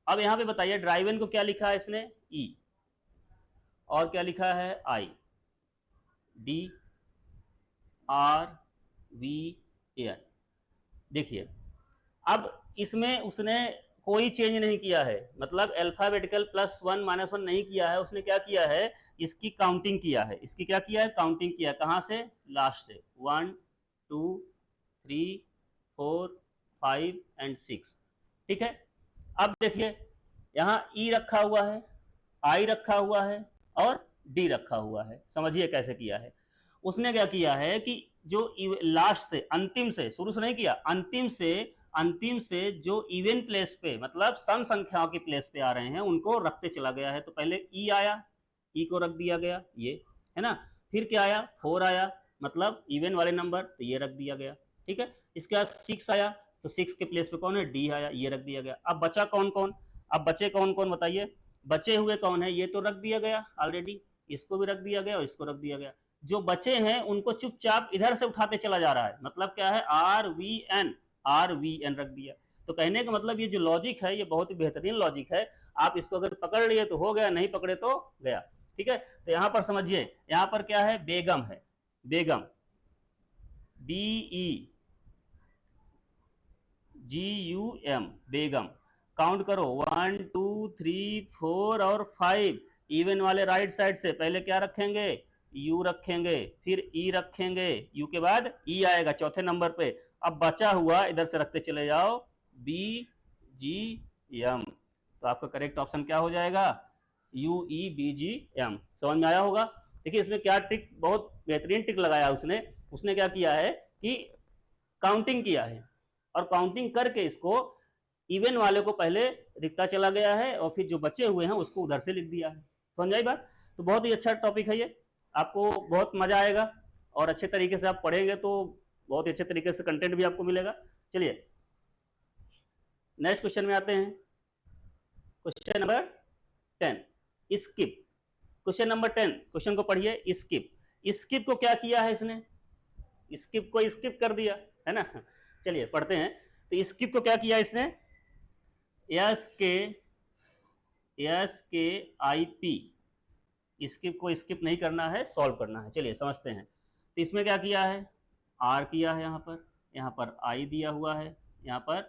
Speaker 1: अब यहां पे बताइए ड्राइवेन को क्या लिखा है इसने, ई, और क्या लिखा है, आई, DRVAN। देखिए अब इसमें उसने कोई चेंज नहीं किया है, मतलब अल्फाबेटिकल +1 -1 नहीं किया है। उसने क्या किया है, इसकी काउंटिंग किया है। इसकी क्या किया है, काउंटिंग किया। कहां से, लास्ट से, 1 2 3 4 5 एंड 6, ठीक है। अब देखिए यहाँ ई रखा हुआ है, आई रखा हुआ है, और डी रखा हुआ है। समझिए कैसे किया है। उसने क्या किया है कि जो लास्ट से, अंतिम से, शुरू से नहीं किया, अंतिम से जो इवन प्लेस पे, मतलब सम संख्याओं की प्लेस पे आ रहे हैं, उनको रखते चला गया है। तो पहले ई आया, ई को रख दिया गया, ये है ना। फिर क्या आया, 4 आया, मतलब इवन वाले नंबर, तो ये रख दिया गया, ठीक है। इसके बाद 6 आया, तो 6 के प्लेस पे कौन है, डी आया, ये रख दिया गया। अब बचा कौन कौन, अब बचे कौन कौन बताइए। बचे हुए कौन है, ये तो रख दिया गया ऑलरेडी, इसको भी रख दिया गया और इसको रख दिया गया। जो बचे हैं उनको चुपचाप इधर से उठाते चला जा रहा है। मतलब क्या है, RVN, RVN रख दिया। तो कहने का मतलब ये जो लॉजिक है ये बहुत ही बेहतरीन लॉजिक है, आप इसको अगर पकड़ लिए तो हो गया, नहीं पकड़े तो गया। ठीक है, तो यहां पर समझिए, यहां पर क्या है, बेगम है, बेगम, BEGUM, बेगम। काउंट करो, 1 2 3 4 और 5। इवन वाले राइट साइड से पहले क्या रखेंगे, यू रखेंगे, फिर ई रखेंगे, यू के बाद ई आएगा चौथे नंबर पे। अब बचा हुआ इधर से रखते चले जाओ, BGM। तो आपका करेक्ट ऑप्शन क्या हो जाएगा, UEBGM। समझ में आया होगा। देखिए इसमें क्या ट्रिक, बहुत बेहतरीन ट्रिक लगाया उसने। उसने क्या किया है कि काउंटिंग किया है, और काउंटिंग करके इसको इवन वाले को पहले लिखता चला गया है, और फिर जो बचे हुए हैं उसको उधर से लिख दिया है। समझ आई बात। तो बहुत ही अच्छा टॉपिक है ये, आपको बहुत मजा आएगा, और अच्छे तरीके से आप पढ़ेंगे तो बहुत ही अच्छे तरीके से कंटेंट भी आपको मिलेगा। चलिए नेक्स्ट क्वेश्चन में आते हैं। Question number 10, skip. Question number 10, question को पढ़िए, स्किप। स्किप को क्या किया है इसने, स्किप को स्किप कर दिया है ना। चलिए पढ़ते हैं। तो स्किप को क्या किया इसने, SKIP, स्किप को स्किप नहीं करना है, सॉल्व करना है। चलिए समझते हैं। तो इसमें क्या किया है, R किया है, यहाँ पर I दिया हुआ है, यहाँ पर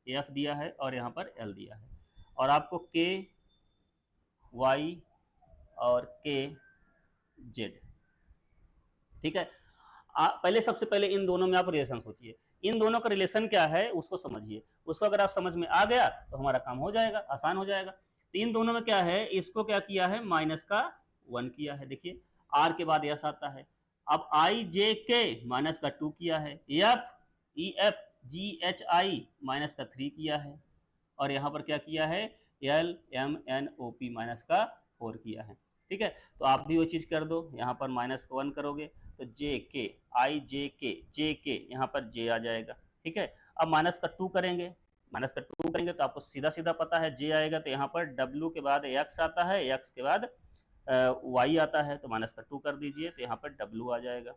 Speaker 1: F दिया है, और यहाँ पर L दिया है, और आपको K Y और K Z। ठीक है, पहले सबसे पहले इन दोनों में आप रिलेशन सोचिए, इन दोनों का रिलेशन क्या है उसको समझिए। उसको अगर आप समझ में आ गया तो हमारा काम हो जाएगा, आसान हो जाएगा। तो इन दोनों में क्या है, इसको क्या किया है, -1 किया है। देखिए R के बाद S आता है। अब IJK -2 किया है, FEFGHI -3 किया है, और यहाँ पर क्या किया है, LMNOP -4 किया है। ठीक है, तो आप भी वो चीज़ कर दो, यहाँ पर -1 करोगे तो JK IJK JK, यहाँ पर J आ जाएगा। ठीक है, अब -2 करेंगे, -2 करेंगे तो आपको सीधा सीधा पता है J आएगा, तो यहाँ पर W के बाद X आता है, X के बाद Y आता है, तो -2 कर दीजिए, तो यहाँ पर W आ जाएगा।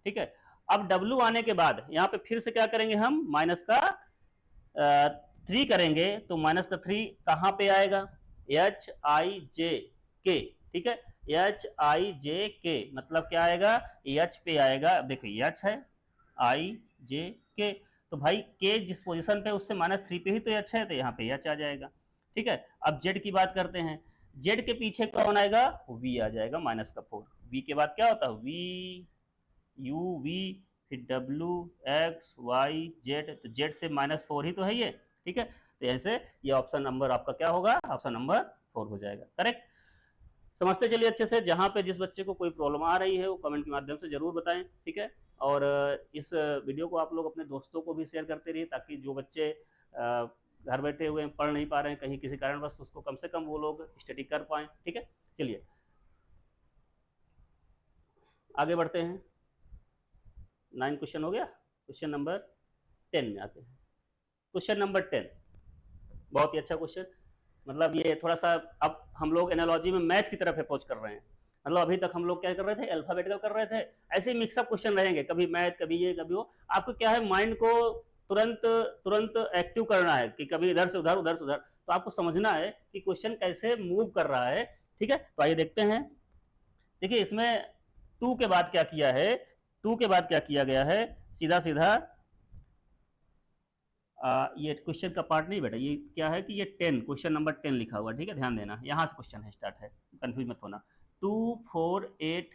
Speaker 1: ठीक है, अब W आने के बाद यहाँ पे फिर से क्या करेंगे हम, -3 करेंगे, तो -3 कहाँ पे आएगा, HIJK। ठीक है, HIJK मतलब क्या आएगा, H पे आएगा। अब देखिए H है, IJK, तो भाई K जिस पोजीशन पे उससे -3 पे ही तो H है, तो यहाँ पे H आ जाएगा। ठीक है, अब Z की बात करते हैं। Z के पीछे कौन आएगा, V आ जाएगा, -4। V के बाद क्या होता है, V U V, फिर W X Y Z, तो Z से -4 ही तो है ये। ठीक है, तो ऐसे ये ऑप्शन नंबर आपका क्या होगा, ऑप्शन नंबर 4 हो जाएगा, करेक्ट। समझते चलिए अच्छे से। जहाँ पे जिस बच्चे को कोई प्रॉब्लम आ रही है वो कमेंट के माध्यम से जरूर बताएं। ठीक है, और इस वीडियो को आप लोग अपने दोस्तों को भी शेयर करते रहिए, ताकि जो बच्चे घर बैठे हुए हैं, पढ़ नहीं पा रहे हैं कहीं किसी कारणवश, उसको कम से कम वो लोग स्टडी कर पाएँ। ठीक है, चलिए आगे बढ़ते हैं। 9 क्वेश्चन हो गया, क्वेश्चन नंबर 10 में आते हैं। क्वेश्चन नंबर 10 बहुत ही अच्छा क्वेश्चन, मतलब ये थोड़ा सा अब हम लोग एनालॉजी में मैथ की तरफ अप्रोच कर रहे हैं। मतलब अभी तक हम लोग क्या कर रहे थे, अल्फाबेटिकल कर रहे थे, ऐसे ही मिक्सअप क्वेश्चन रहेंगे, कभी मैथ कभी ये कभी वो। आपको क्या है, माइंड को तुरंत तुरंत एक्टिव करना है, कि कभी इधर से उधर उधर से उधर। तो आपको समझना है कि क्वेश्चन कैसे मूव कर रहा है। ठीक है, तो आइए देखते हैं। देखिए इसमें 2 के बाद क्या किया है, 2 के बाद क्या किया गया है, सीधा सीधा ये क्वेश्चन का पार्ट नहीं बेटा, ये क्या है कि ये 10, क्वेश्चन नंबर 10 लिखा हुआ। ठीक है, ध्यान देना, यहाँ से क्वेश्चन है, स्टार्ट है, कंफ्यूज मत होना। 248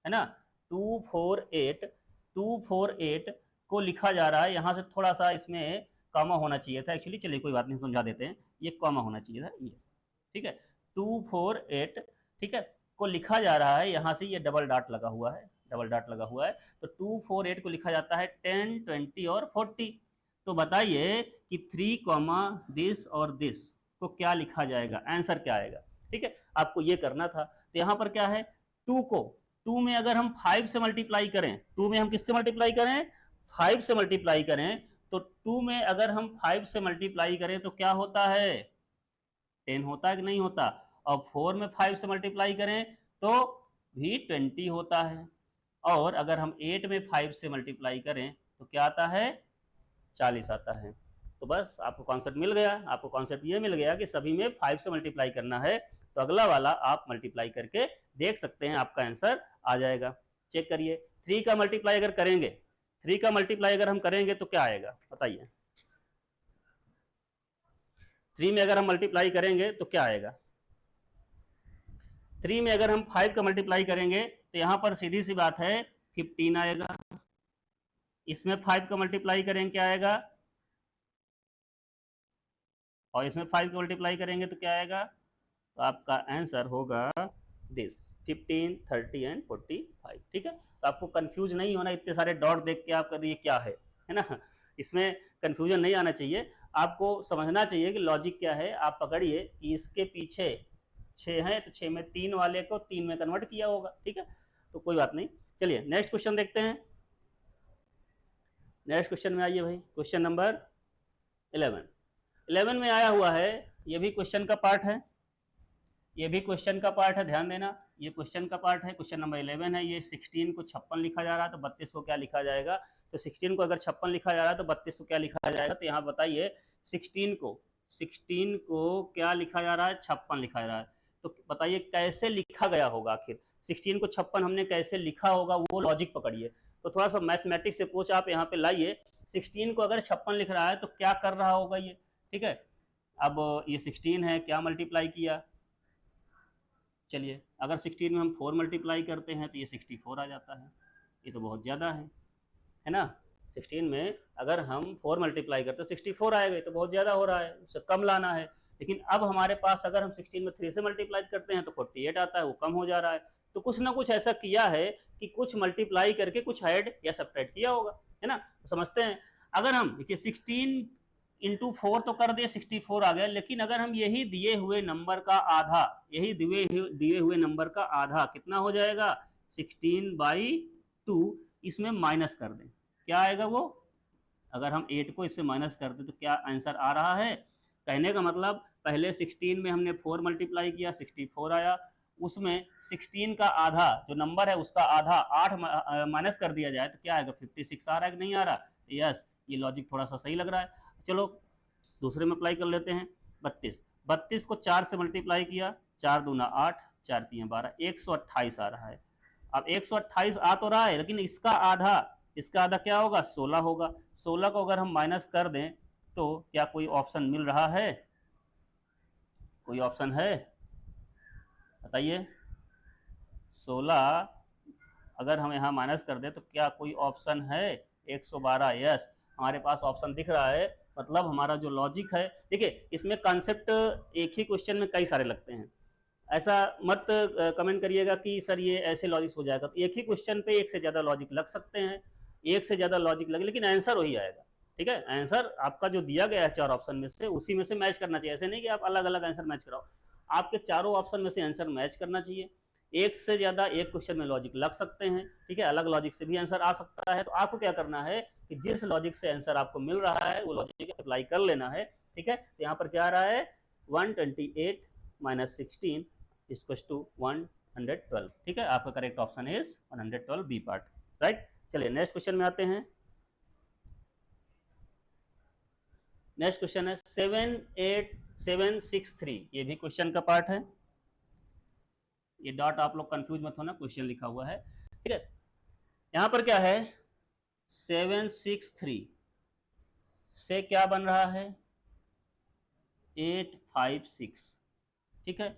Speaker 1: है ना, 248 को लिखा जा रहा है, यहाँ से थोड़ा सा इसमें कॉमा होना चाहिए था एक्चुअली। चलिए कोई बात नहीं, समझा देते हैं, ये कॉमा होना चाहिए था ये। ठीक है, 248 ठीक है को लिखा जा रहा है, यहाँ से ये डबल डॉट लगा हुआ है, डबल डॉट लगा हुआ है। तो 248 को लिखा जाता है 10 20 और 40। तो बताइए कि 3, दिस और दिस को क्या लिखा जाएगा, आंसर क्या आएगा। ठीक है, आपको ये करना था। तो यहाँ पर क्या है, 2 को 2 में अगर हम 5 से मल्टीप्लाई करें, 2 में हम किससे मल्टीप्लाई करें, 5 से मल्टीप्लाई करें, तो 2 में अगर हम 5 से मल्टीप्लाई करें तो क्या होता है, 10 होता है कि नहीं होता। और 4 में 5 से मल्टीप्लाई करें तो भी 20 होता है। और अगर हम 8 में 5 से मल्टीप्लाई करें तो क्या आता है, 40 आता है। तो बस आपको कॉन्सेप्ट मिल गया। आपको कॉन्सेप्ट ये मिल गया कि सभी में 5 से मल्टीप्लाई करना है, तो अगला वाला आप मल्टीप्लाई करके देख सकते हैं, आपका आंसर आ जाएगा। चेक करिए, 3 का मल्टीप्लाई अगर करेंगे, 3 का मल्टीप्लाई अगर हम करेंगे तो क्या आएगा बताइए। 3 में अगर हम मल्टीप्लाई करेंगे तो क्या आएगा। 3 में अगर हम 5 का मल्टीप्लाई करेंगे तो यहां पर सीधी सी बात है 15 आएगा। इसमें 5 का मल्टीप्लाई करेंगे क्या आएगा, और इसमें 5 का मल्टीप्लाई करेंगे तो क्या आएगा। तो आपका आंसर होगा दिस 15, 30 एंड 45। ठीक है, तो आपको कंफ्यूज नहीं होना, इतने सारे डॉट देख के आप कर ये क्या है ना, इसमें कंफ्यूजन नहीं आना चाहिए। आपको समझना चाहिए कि लॉजिक क्या है। आप पकड़िए कि इसके पीछे 6 है तो 6 में 3 वाले को 3 में कन्वर्ट किया होगा। ठीक है, तो कोई बात नहीं। चलिए नेक्स्ट क्वेश्चन देखते हैं। नेक्स्ट क्वेश्चन में आइए भाई, क्वेश्चन नंबर 11 में आया हुआ है। ये भी क्वेश्चन का पार्ट है, ये भी क्वेश्चन का पार्ट है, ध्यान देना, ये क्वेश्चन का पार्ट है। क्वेश्चन नंबर 11 है। ये 16 को 56 लिखा जा रहा है, तो 32 को क्या लिखा जाएगा। तो 16 को अगर 56 लिखा जा रहा है तो 32 को क्या लिखा जाएगा। तो यहाँ बताइए 16 को क्या लिखा जा रहा है, 56 लिखा जा रहा है। तो बताइए कैसे लिखा गया होगा आखिर, 16 को 56 हमने कैसे लिखा होगा, वो लॉजिक पकड़िए। तो थोड़ा सा मैथमेटिक्स अप्रोच आप यहाँ पे लाइए। 16 को अगर 56 लिख रहा है तो क्या कर रहा होगा ये। ठीक है, अब ये 16 है, क्या मल्टीप्लाई किया। चलिए अगर 16 में हम 4 मल्टीप्लाई करते हैं तो ये 64 आ जाता है। ये तो बहुत ज़्यादा है ना। 16 में अगर हम 4 मल्टीप्लाई करते हैं 64 आएगा, तो बहुत ज़्यादा हो रहा है, उससे कम लाना है। लेकिन अब हमारे पास अगर हम 16 में 3 से मल्टीप्लाई करते हैं तो 48 आता है, वो कम हो जा रहा है। तो कुछ ना कुछ ऐसा किया है कि कुछ मल्टीप्लाई करके कुछ ऐड या सब्ट्रैक्ट किया होगा, है ना। तो समझते हैं। अगर हम देखिए 16 इंटू 4 तो कर दिए, 64 आ गया। लेकिन अगर हम यही दिए हुए नंबर का आधा, यही दिए हुए नंबर का आधा कितना हो जाएगा 16/2, इसमें माइनस कर दें, क्या आएगा वो। अगर हम 8 को इससे माइनस कर दें तो क्या आंसर आ रहा है। कहने का मतलब पहले 16 में हमने 4 मल्टीप्लाई किया, 64 आया। उसमें 16 का आधा जो नंबर है उसका आधा 8 माइनस कर दिया जाए तो क्या आएगा, 56 आ रहा है कि नहीं आ रहा। यस, ये लॉजिक थोड़ा सा सही लग रहा है। चलो दूसरे में अप्लाई कर लेते हैं। 32 को 4 से मल्टीप्लाई किया, 4 दूना 8, 4 तीन 12, 128 आ रहा है। अब 128 आ तो रहा है, लेकिन इसका आधा क्या होगा, 16 होगा। 16 को अगर हम माइनस कर दें तो क्या कोई ऑप्शन मिल रहा है, कोई ऑप्शन है बताइए। 16 अगर हम यहाँ माइनस कर दें तो क्या कोई ऑप्शन है, 112। यस, हमारे पास ऑप्शन दिख रहा है। मतलब हमारा जो लॉजिक है, देखिए इसमें कॉन्सेप्ट एक ही क्वेश्चन में कई सारे लगते हैं। ऐसा मत कमेंट करिएगा कि सर ये ऐसे लॉजिक हो जाएगा। तो एक ही क्वेश्चन पे एक से ज़्यादा लॉजिक लग सकते हैं, एक से ज़्यादा लॉजिक लगे, लेकिन आंसर वही आएगा। ठीक है, आंसर आपका जो दिया गया है 4 ऑप्शन में से, उसी में से मैच करना चाहिए। ऐसे नहीं कि आप अलग अलग आंसर मैच कराओ, आपके चारों ऑप्शन में से आंसर मैच करना चाहिए। एक से ज़्यादा एक क्वेश्चन में लॉजिक लग सकते हैं, ठीक है, अलग लॉजिक से भी आंसर आ सकता है। तो आपको क्या करना है कि जिस लॉजिक से आंसर आपको मिल रहा है वो लॉजिक अप्लाई कर लेना है। ठीक है, तो यहाँ पर क्या आ रहा है 128 माइनस 16 इक्वल्स टू 112। ठीक है, आपका correct option is 112 B part, right. चलिए नेक्स्ट क्वेश्चन में आते हैं। नेक्स्ट क्वेश्चन है 78763, ये भी क्वेश्चन का पार्ट है। ये डॉट आप लोग कंफ्यूज मत होना, क्वेश्चन लिखा हुआ है। ठीक है, यहां पर क्या है 763 से क्या बन रहा है 856। ठीक है,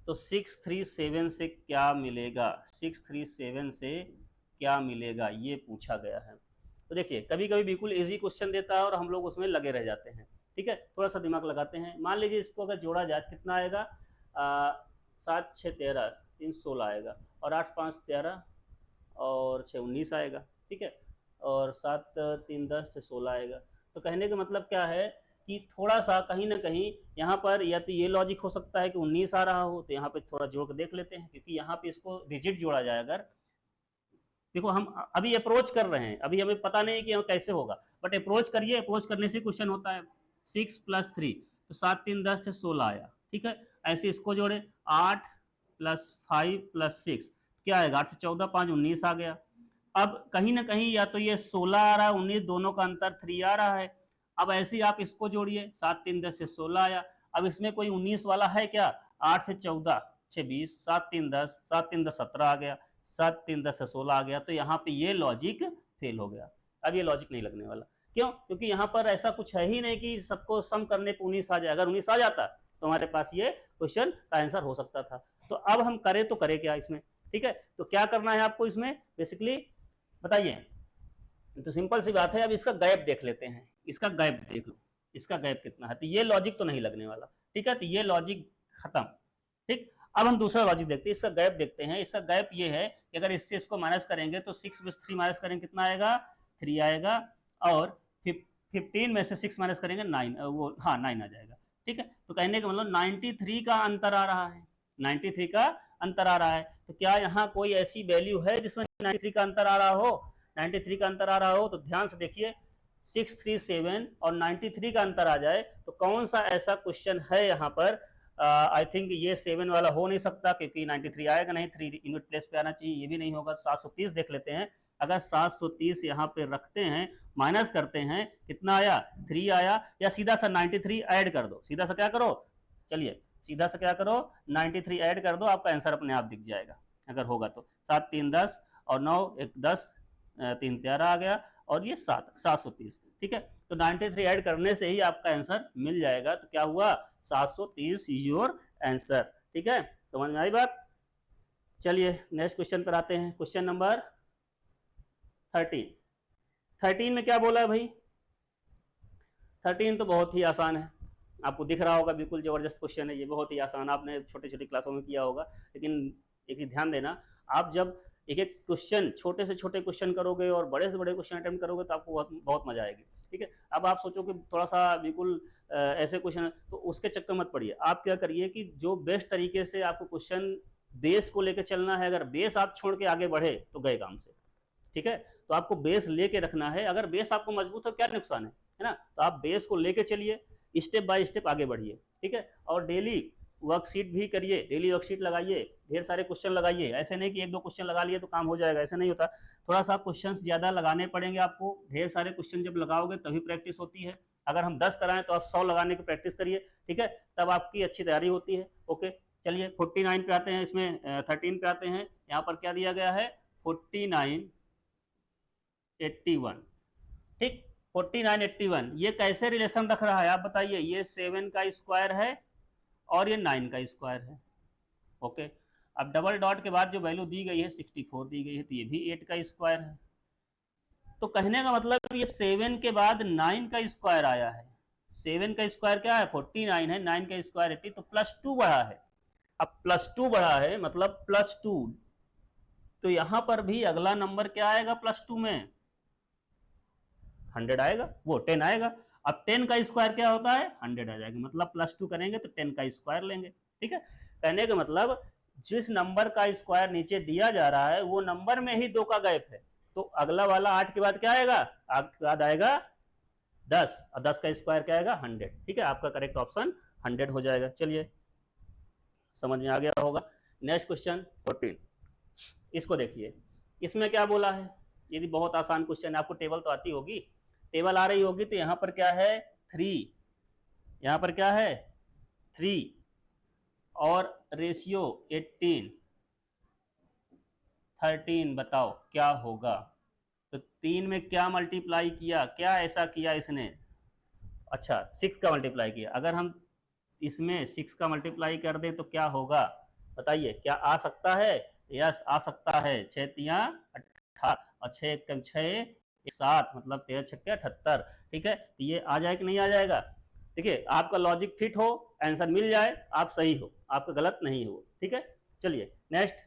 Speaker 1: तो 637 से क्या मिलेगा, 637 से क्या मिलेगा ये पूछा गया है। तो देखिए कभी कभी बिल्कुल इजी क्वेश्चन देता है और हम लोग उसमें लगे रह जाते हैं। ठीक है, थोड़ा सा दिमाग लगाते हैं। मान लीजिए इसको अगर जोड़ा जाए कितना आएगा, 7 6 13, 3 16 आएगा, और 8 5 13 और 6 19 आएगा। ठीक है, और 7 3 10 से 16 आएगा। तो कहने का मतलब क्या है कि थोड़ा सा कहीं ना कहीं यहाँ पर या तो ये लॉजिक हो सकता है कि 19 आ रहा हो, तो यहाँ पे थोड़ा जोड़ के देख लेते हैं, क्योंकि यहाँ पे इसको डिजिट जोड़ा जाए अगर। देखो हम अभी अप्रोच कर रहे हैं, अभी हमें पता नहीं कि कैसे होगा, बट अप्रोच करिए, अप्रोच करने से क्वेश्चन होता है। 6 + 3 तो 7 3 10 से 16 आया। ठीक है, ऐसे इसको जोड़े 8 + 5 + 6 क्या आएगा, 8 से 14 5 19 आ गया। अब कहीं ना कहीं या तो ये 16 आ रहा है 19, दोनों का अंतर 3 आ रहा है, अब ऐसे ही आप इसको जोड़िए, 7 3 10 से 16 आया। अब इसमें कोई 19 वाला है क्या? 8 से 14 6 20, 7 3 10, 7 3 10 17 आ गया, 7 3 10 से 16 आ गया। तो यहाँ पे ये लॉजिक फेल हो गया। अब ये लॉजिक नहीं लगने वाला। क्यों? क्योंकि यहाँ पर ऐसा कुछ है ही नहीं कि सबको सम करने पे 19 आ जाए। अगर 19 आ जाता तो हमारे पास ये क्वेश्चन का आंसर हो सकता था। तो अब हम करें तो करें क्या इसमें? ठीक है, तो क्या करना है आपको इसमें बेसिकली बताइए। तो सिंपल सी बात है, अब इसका गैप देख लेते हैं। इसका गैप देख लो, इसका गैप कितना है। तो ये लॉजिक तो नहीं लगने वाला। ठीक है, तो ये लॉजिक खत्म। ठीक, अब हम दूसरा लॉजिक देखते हैं, इसका गैप देखते हैं। इसका गैप ये है कि अगर इससे इसको माइनस करेंगे तो 6 में 3 माइनस करेंगे कितना आएगा? 3 आएगा। और 15 में से 6 माइनस करेंगे 9, वो हाँ 9 आ जाएगा। ठीक है, तो कहने का मतलब 93 का अंतर आ रहा है, 93 का अंतर आ रहा है। तो क्या यहाँ कोई ऐसी वैल्यू है जिसमें 93 का अंतर आ रहा हो? 93 का अंतर आ रहा हो तो ध्यान से देखिए, 637 और 93 का अंतर आ जाए तो कौन सा ऐसा क्वेश्चन है यहाँ पर? आई थिंक ये 7 वाला हो नहीं सकता, क्योंकि 93 आएगा नहीं, 3 यूनिट प्लेस पे आना चाहिए, ये भी नहीं होगा। 730 देख लेते हैं। अगर 730 यहाँ पे रखते हैं, माइनस करते हैं, कितना आया? 3 आया। या सीधा सा 93 ऐड कर दो, सीधा सा क्या करो, चलिए सीधा सा क्या करो, 93 ऐड कर दो, आपका आंसर अपने आप दिख जाएगा अगर होगा तो। 7 3 10 और 9 1 10, 3 13 आ गया, और ये 730। ठीक है, तो 93 ऐड करने से ही आपका आंसर मिल जाएगा। तो क्या हुआ? 730 इज योर आंसर। ठीक है, समझ में आई बात? चलिए नेक्स्ट क्वेश्चन पर आते हैं। क्वेश्चन नंबर 13 में क्या बोला है भाई? 13 तो बहुत ही आसान है, आपको दिख रहा होगा, बिल्कुल जबरदस्त क्वेश्चन है ये, बहुत ही आसान, आपने छोटे छोटे क्लासों में किया होगा। लेकिन एक ही ध्यान देना, आप जब एक एक क्वेश्चन, छोटे से छोटे क्वेश्चन करोगे और बड़े से बड़े क्वेश्चन अटेम्प्ट करोगे तो आपको बहुत बहुत मजा आएगी। ठीक है, अब आप सोचो कि थोड़ा सा बिल्कुल ऐसे क्वेश्चन, तो उसके चक्कर मत पड़िए। आप क्या करिए कि जो बेस्ट तरीके से आपको क्वेश्चन बेस को लेकर चलना है, अगर बेस आप छोड़ के आगे बढ़े तो गए काम से। ठीक है, तो आपको बेस लेके रखना है। अगर बेस आपको मजबूत हो क्या नुकसान है ना? तो आप बेस को लेके चलिए, स्टेप बाय स्टेप आगे बढ़िए। ठीक है, और डेली वर्कशीट भी करिए, डेली वर्कशीट लगाइए, ढेर सारे क्वेश्चन लगाइए। ऐसे नहीं कि 1 2 क्वेश्चन लगा लिए तो काम हो जाएगा, ऐसे नहीं होता। थोड़ा सा क्वेश्चन ज्यादा लगाने पड़ेंगे आपको। ढेर सारे क्वेश्चन जब लगाओगे तभी प्रैक्टिस होती है। अगर हम 10 कराएं तो आप 100 लगाने की प्रैक्टिस करिए। ठीक है, तब आपकी अच्छी तैयारी होती है। ओके, चलिए 49 पे आते हैं, इसमें 13 पे आते हैं। यहाँ पर क्या दिया गया है? 49 81। ठीक, 49 81 ये कैसे रिलेशन रख रहा है आप बताइए? ये 7 का स्क्वायर है और ये 9 का स्क्वायर है। ओके, अब डबल डॉट के बाद जो वैल्यू दी गई है 64 दी गई है, तो ये भी 8 का स्क्वायर है। तो कहने का मतलब ये 7 के बाद 9 का स्क्वायर आया है। 7 का स्क्वायर क्या है? 49 है, 9 का स्क्वायर 80, तो +2 बढ़ा है। अब +2 बढ़ा है मतलब +2, तो यहां पर भी अगला नंबर क्या आएगा? +2 में 100 आएगा, वो 10 आएगा। अब 10 का स्क्वायर क्या होता है? 100 आ जाएगा, मतलब +2 करेंगे तो 10 का स्क्वायर लेंगे। ठीक है, कहने का मतलब जिस नंबर का स्क्वायर नीचे दिया जा रहा है वो नंबर में ही 2 का गैप है। तो अगला वाला 8 के बाद क्या आएगा? 8 के बाद आएगा 10, और 10 का स्क्वायर क्या आएगा? 100। ठीक है, आपका करेक्ट ऑप्शन 100 हो जाएगा। चलिए समझ में आ गया होगा। नेक्स्ट क्वेश्चन 14, इसको देखिए। इसमें क्या बोला है? यदि बहुत आसान क्वेश्चन है, आपको टेबल तो आती होगी, टेबल आ रही होगी। तो यहाँ पर क्या है? 3, यहाँ पर क्या है? 3 और रेशियो 18 13, बताओ क्या होगा? तो 3 में क्या मल्टीप्लाई किया, क्या ऐसा किया इसने? अच्छा 6 का मल्टीप्लाई किया। अगर हम इसमें 6 का मल्टीप्लाई कर दें तो क्या होगा बताइए? क्या आ सकता है? यस आ सकता है। 6 तिया 18 और 6 कम 6 7, मतलब 13 छक्के 78। ठीक है, तो ये आ जाए कि नहीं आ जाएगा? देखिए आपका लॉजिक फिट हो, आंसर मिल जाए, आप सही हो, आपका गलत नहीं हो। ठीक है, चलिए नेक्स्ट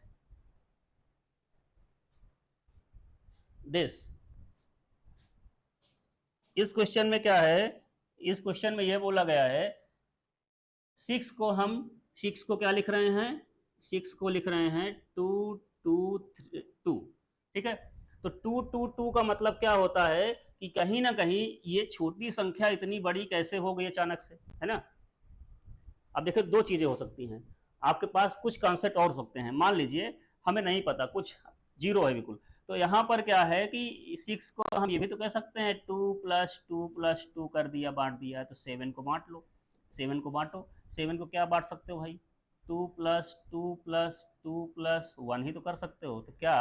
Speaker 1: दिस। इस क्वेश्चन में क्या है? इस क्वेश्चन में यह बोला गया है 6 को क्या लिख रहे हैं? 6 को लिख रहे हैं 2 2 2। ठीक है, तो 2 2 2 का मतलब क्या होता है कि कहीं ना कहीं ये छोटी संख्या इतनी बड़ी कैसे हो गई अचानक से, है ना? अब देखिए 2 चीजें हो सकती हैं आपके पास, कुछ कॉन्सेप्ट और हो सकते हैं। मान लीजिए हमें नहीं पता, कुछ जीरो है बिल्कुल, तो यहाँ पर क्या है कि 6 को हम ये भी तो कह सकते हैं 2 + 2 + 2 कर दिया, बांट दिया है, तो 7 को बांट लो, 7 को बांटो। 7 को क्या बांट सकते हो भाई, 2 + 2 + 2 + 1 ही तो कर सकते हो। तो क्या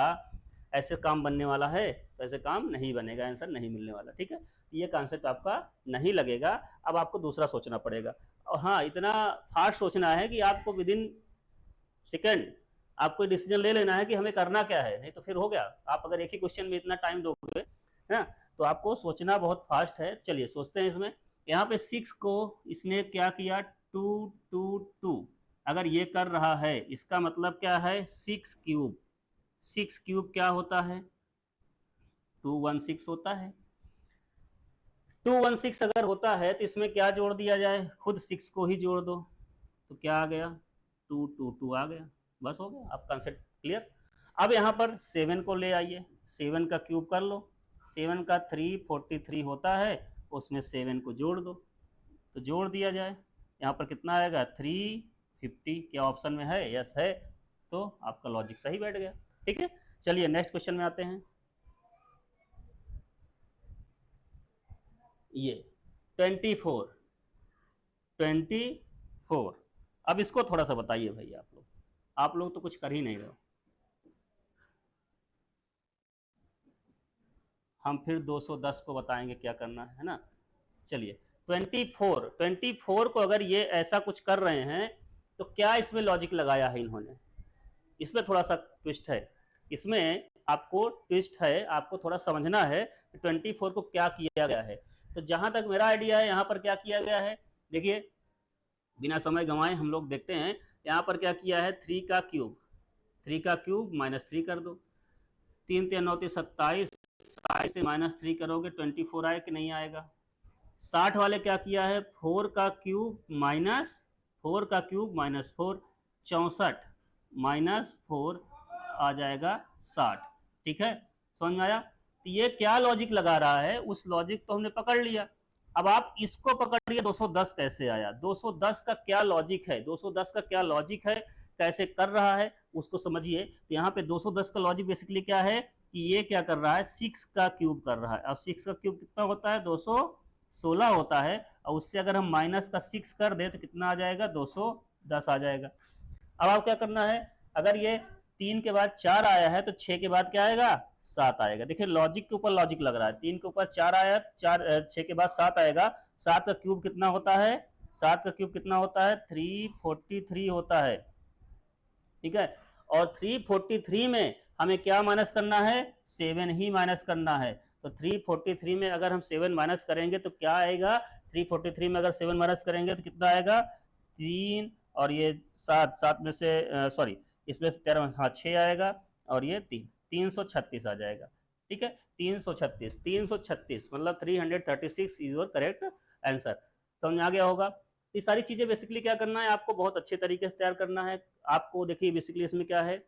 Speaker 1: ऐसे काम बनने वाला है? तो ऐसे काम नहीं बनेगा, आंसर नहीं मिलने वाला। ठीक है, ये कॉन्सेप्ट आपका नहीं लगेगा। अब आपको दूसरा सोचना पड़ेगा, और हाँ, इतना फास्ट सोचना है कि आपको विद इन सेकेंड आपको डिसीजन ले लेना है कि हमें करना क्या है, नहीं तो फिर हो गया। आप अगर एक ही क्वेश्चन में इतना टाइम दोगे, है ना, तो आपको सोचना बहुत फास्ट है। चलिए सोचते हैं इसमें। यहाँ पे 6 को इसने क्या किया, 2 2 2 अगर ये कर रहा है, इसका मतलब क्या है, 6 क्यूब। 6 क्यूब क्या होता है, 216 होता है। 216 अगर होता है तो इसमें क्या जोड़ दिया जाए, खुद 6 को ही जोड़ दो, तो क्या आ गया, 2 आ गया। बस हो गया, आप कॉन्सेप्ट क्लियर। अब यहाँ पर 7 को ले आइए, 7 का क्यूब कर लो। 7 का 343 होता है, उसमें 7 को जोड़ दो, तो जोड़ दिया जाए। यहाँ पर कितना आएगा, 350। क्या ऑप्शन में है, यस है, तो आपका लॉजिक सही बैठ गया। ठीक है, चलिए नेक्स्ट क्वेश्चन में आते हैं। ये 24 अब इसको थोड़ा सा बताइए भाई, आप लोग तो कुछ कर ही नहीं रहे हो। हम फिर 210 को बताएंगे क्या करना है ना। चलिए 24 को अगर ये ऐसा कुछ कर रहे हैं तो क्या इसमें लॉजिक लगाया है इन्होंने, इसमें थोड़ा सा ट्विस्ट है। इसमें आपको ट्विस्ट है, आपको थोड़ा समझना है कि 24 को क्या किया गया है। तो जहां तक मेरा आइडिया है, यहाँ पर क्या किया गया है, देखिए बिना समय गंवाए हम लोग देखते हैं। यहाँ पर क्या किया है, 3 का क्यूब, 3 का क्यूब -3 कर दो। 3 3 9 27, 27 से -3 करोगे 24 आए कि नहीं आएगा। 60 वाले क्या किया है, 4 का क्यूब -4 का क्यूब -4, 64 -4 आ जाएगा 60। ठीक है, समझ में आया। तो ये क्या लॉजिक लगा रहा है, उस लॉजिक तो हमने पकड़ लिया। अब आप इसको पकड़िए, 210 कैसे आया, 210 का क्या लॉजिक है, 210 का क्या लॉजिक है, कैसे कर रहा है उसको समझिए। तो यहाँ पे 210 का लॉजिक बेसिकली क्या है कि ये क्या कर रहा है, 6 का क्यूब कर रहा है। और 6 का क्यूब कितना होता है, 216 होता है, और उससे अगर हम -6 कर दे तो कितना आ जाएगा, 210 आ जाएगा। अब आप क्या करना है, अगर ये 3 के बाद 4 आया है तो 6 के बाद क्या आएगा, 7 आएगा। देखिए लॉजिक के ऊपर लॉजिक लग रहा है। 3 के ऊपर 4 आया, 6 के बाद 7 आएगा। 7 का क्यूब कितना होता है, 7 का क्यूब कितना होता है, 343 होता है। ठीक है, और 343 में हमें क्या माइनस करना है, 7 ही माइनस करना है। तो 343 में अगर हम 7 माइनस करेंगे तो क्या आएगा, 343 में अगर 7 माइनस करेंगे तो कितना आएगा, 3 और ये 7, 7 में से सॉरी इसमें से 13, हाँ 6 आएगा, और ये 336 आ जाएगा। ठीक है, 336 मतलब 336 इज योर करेक्ट आंसर। समझ में आ गया होगा। ये सारी चीज़ें बेसिकली क्या करना है, आपको बहुत अच्छे तरीके से तैयार करना है। आपको देखिए बेसिकली इसमें क्या है,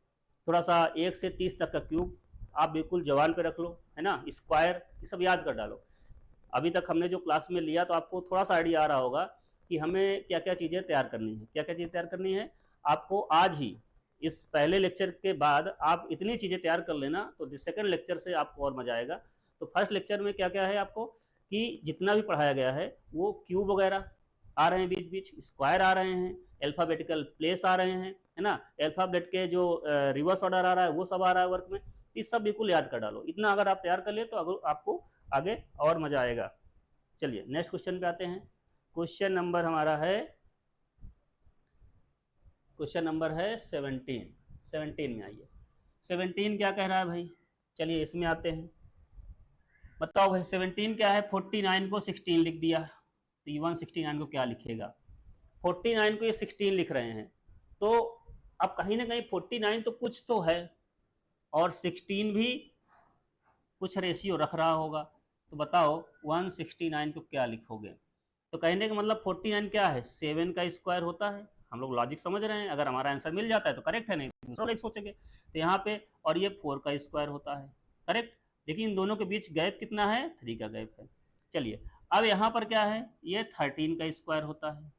Speaker 1: थोड़ा सा 1 से 30 तक का क्यूब आप बिल्कुल जवान पे रख लो, है ना, स्क्वायर ये सब याद कर डालो। अभी तक हमने जो क्लास में लिया तो आपको थोड़ा सा आइडिया आ रहा होगा कि हमें क्या क्या चीज़ें तैयार करनी है, क्या क्या चीज़ें तैयार करनी है। आपको आज ही इस पहले लेक्चर के बाद आप इतनी चीज़ें तैयार कर लेना, तो सेकंड लेक्चर से आपको और मजा आएगा। तो फर्स्ट लेक्चर में क्या क्या है आपको, कि जितना भी पढ़ाया गया है वो क्यूब वगैरह आ रहे हैं, बीच बीच स्क्वायर आ रहे हैं, अल्फाबेटिकल प्लेस आ रहे हैं, है ना, अल्फाबेट के जो रिवर्स ऑर्डर आ रहा है वो सब आ रहा है वर्क में। ये सब बिल्कुल याद कर डालो। इतना अगर आप तैयार कर ले तो अगर आपको आगे और मजा आएगा। चलिए नेक्स्ट क्वेश्चन पे आते हैं। क्वेश्चन नंबर हमारा है, क्वेश्चन नंबर है 17 में आइए। 17 क्या कह रहा है भाई, चलिए इसमें आते हैं। बताओ भाई 17 क्या है, 49 को 16 लिख दिया, तो ये 169 को क्या लिखेगा, 49 को ये 16 लिख रहे हैं, तो अब कहीं ना कहीं 49 तो कुछ तो है, और 16 भी कुछ रेशियो रख रहा होगा। तो बताओ 169 को क्या लिखोगे। तो कहने का मतलब 49 क्या है, 7 का स्क्वायर होता है। हम लोग लॉजिक समझ रहे हैं, अगर हमारा आंसर मिल जाता है तो करेक्ट है, नहीं दूसरा लॉजिक सोचेंगे। तो यहाँ पे और ये 4 का स्क्वायर होता है, करेक्ट। देखिए इन दोनों के बीच गैप कितना है, 3 का गैप है। चलिए अब यहाँ पर क्या है, ये 13 का स्क्वायर होता है,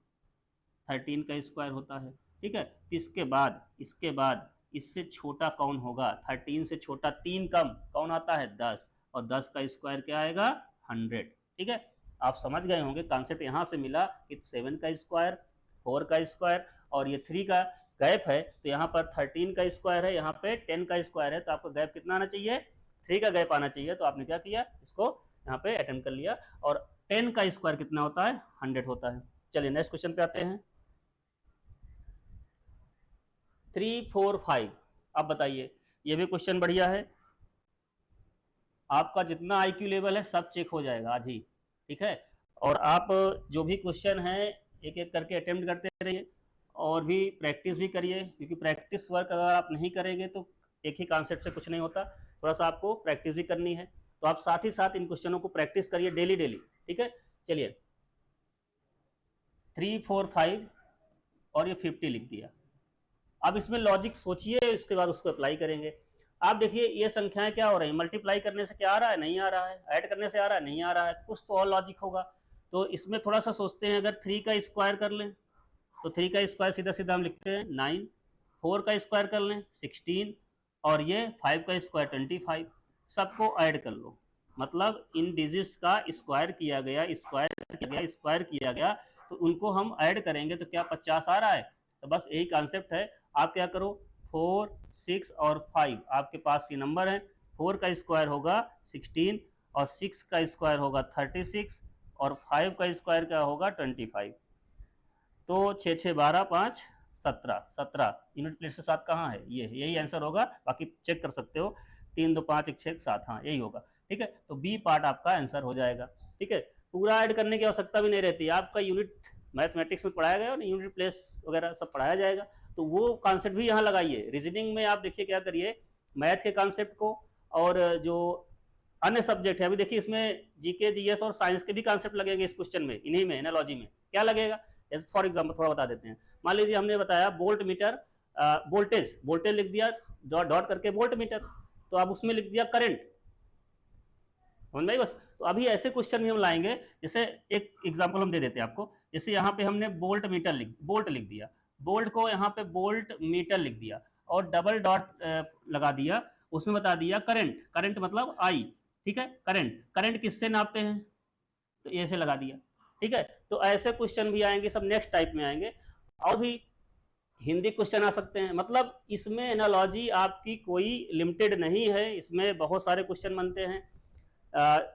Speaker 1: 13 का स्क्वायर होता है। ठीक है, तो इसके बाद इससे छोटा कौन होगा? 13 से छोटा 3 कम कौन आता है? 10, और 10 का स्क्वायर क्या आएगा? 100। ठीक है, आप समझ गए होंगे कॉन्सेप्ट यहाँ से मिला कि 7 का स्क्वायर, 4 का स्क्वायर और ये 3 का गैप है, तो यहाँ पर 13 का स्क्वायर है, यहाँ पे 10 का स्क्वायर है, तो आपको गैप कितना आना चाहिए? 3 का गैप आना चाहिए। तो आपने क्या किया, इसको यहाँ पे अटेम्प्ट कर लिया। और 10 का स्क्वायर कितना होता है? 100 होता है। चलिए नेक्स्ट क्वेश्चन पे आते हैं। 3, 4, 5। अब बताइए, ये भी क्वेश्चन बढ़िया है, आपका जितना आईक्यू लेवल है सब चेक हो जाएगा आज ही। ठीक है, और आप जो भी क्वेश्चन है एक एक करके अटेम्प्ट करते रहिए और भी प्रैक्टिस भी करिए, क्योंकि प्रैक्टिस वर्क अगर आप नहीं करेंगे तो एक ही कॉन्सेप्ट से कुछ नहीं होता, थोड़ा सा आपको प्रैक्टिस भी करनी है। तो आप साथ ही साथ इन क्वेश्चनों को प्रैक्टिस करिए डेली डेली। ठीक है, चलिए 3, 4, 5 और ये 50 लिख दिया। अब इसमें लॉजिक सोचिए, इसके बाद उसको अप्लाई करेंगे। आप देखिए ये संख्याएं क्या हो रही है, मल्टीप्लाई करने से क्या आ रहा है? नहीं आ रहा है। ऐड करने से आ रहा है? नहीं आ रहा है। कुछ तो और लॉजिक होगा। तो इसमें थोड़ा सा सोचते हैं, अगर 3 का स्क्वायर कर लें तो 3 का स्क्वायर सीधा सीधा हम लिखते हैं 9, 4 का स्क्वायर कर लें 16 और ये 5 का स्क्वायर 25। सबको ऐड कर लो, मतलब इन डिजिट्स का स्क्वायर किया गया, स्क्वायर किया गया, तो उनको हम ऐड करेंगे तो क्या 50 आ रहा है? तो बस यही कॉन्सेप्ट है। आप क्या करो, 4, 6 और 5 आपके पास ये नंबर है। 4 का स्क्वायर होगा 16 और 6 का स्क्वायर होगा 36 और 5 का स्क्वायर क्या होगा? 25। तो 6, 6, 12, 5, 17 यूनिट प्लेस के साथ कहाँ है? ये यही आंसर होगा, बाकी चेक कर सकते हो। 3, 2, 5, 1, 6, 7, हाँ यही होगा। ठीक है, तो बी पार्ट आपका आंसर हो जाएगा। ठीक है, पूरा ऐड करने की आवश्यकता भी नहीं रहती, आपका यूनिट मैथमेटिक्स में पढ़ाया गया और यूनिट प्लेस वगैरह सब पढ़ाया जाएगा, तो वो कॉन्सेप्ट भी यहाँ लगाइए। रीजनिंग में आप देखिए क्या करिए, मैथ के कॉन्सेप्ट को और जो अन्य सब्जेक्ट है, अभी देखिए इसमें जीके, जीएस और साइंस के भी कॉन्सेप्ट लगेंगे इस क्वेश्चन में, इन्हीं में एनालॉजी में क्या लगेगा। जैसे फॉर एग्जाम्पल थोड़ा बता देते हैं, मान लीजिए हमने बताया वोल्ट मीटर, वोल्टेज लिख दिया डॉट करके वोल्ट मीटर, तो अब उसमें लिख दिया करंट, समझ में? बस तो अभी ऐसे क्वेश्चन भी हम लाएंगे। जैसे एक एग्जांपल हम दे देते हैं आपको, जैसे यहाँ पे हमने बोल्ट लिख दिया, बोल्ट को यहाँ पे बोल्ट मीटर लिख दिया और डबल डॉट लगा दिया, उसमें बता दिया करंट मतलब आई। ठीक है, करंट किससे नापते हैं? तो ऐसे लगा दिया। ठीक है, तो ऐसे क्वेश्चन भी आएंगे, सब नेक्स्ट टाइप में आएंगे। और भी हिंदी क्वेश्चन आ सकते हैं, मतलब इसमें एनालॉजी आपकी कोई लिमिटेड नहीं है, इसमें बहुत सारे क्वेश्चन बनते हैं।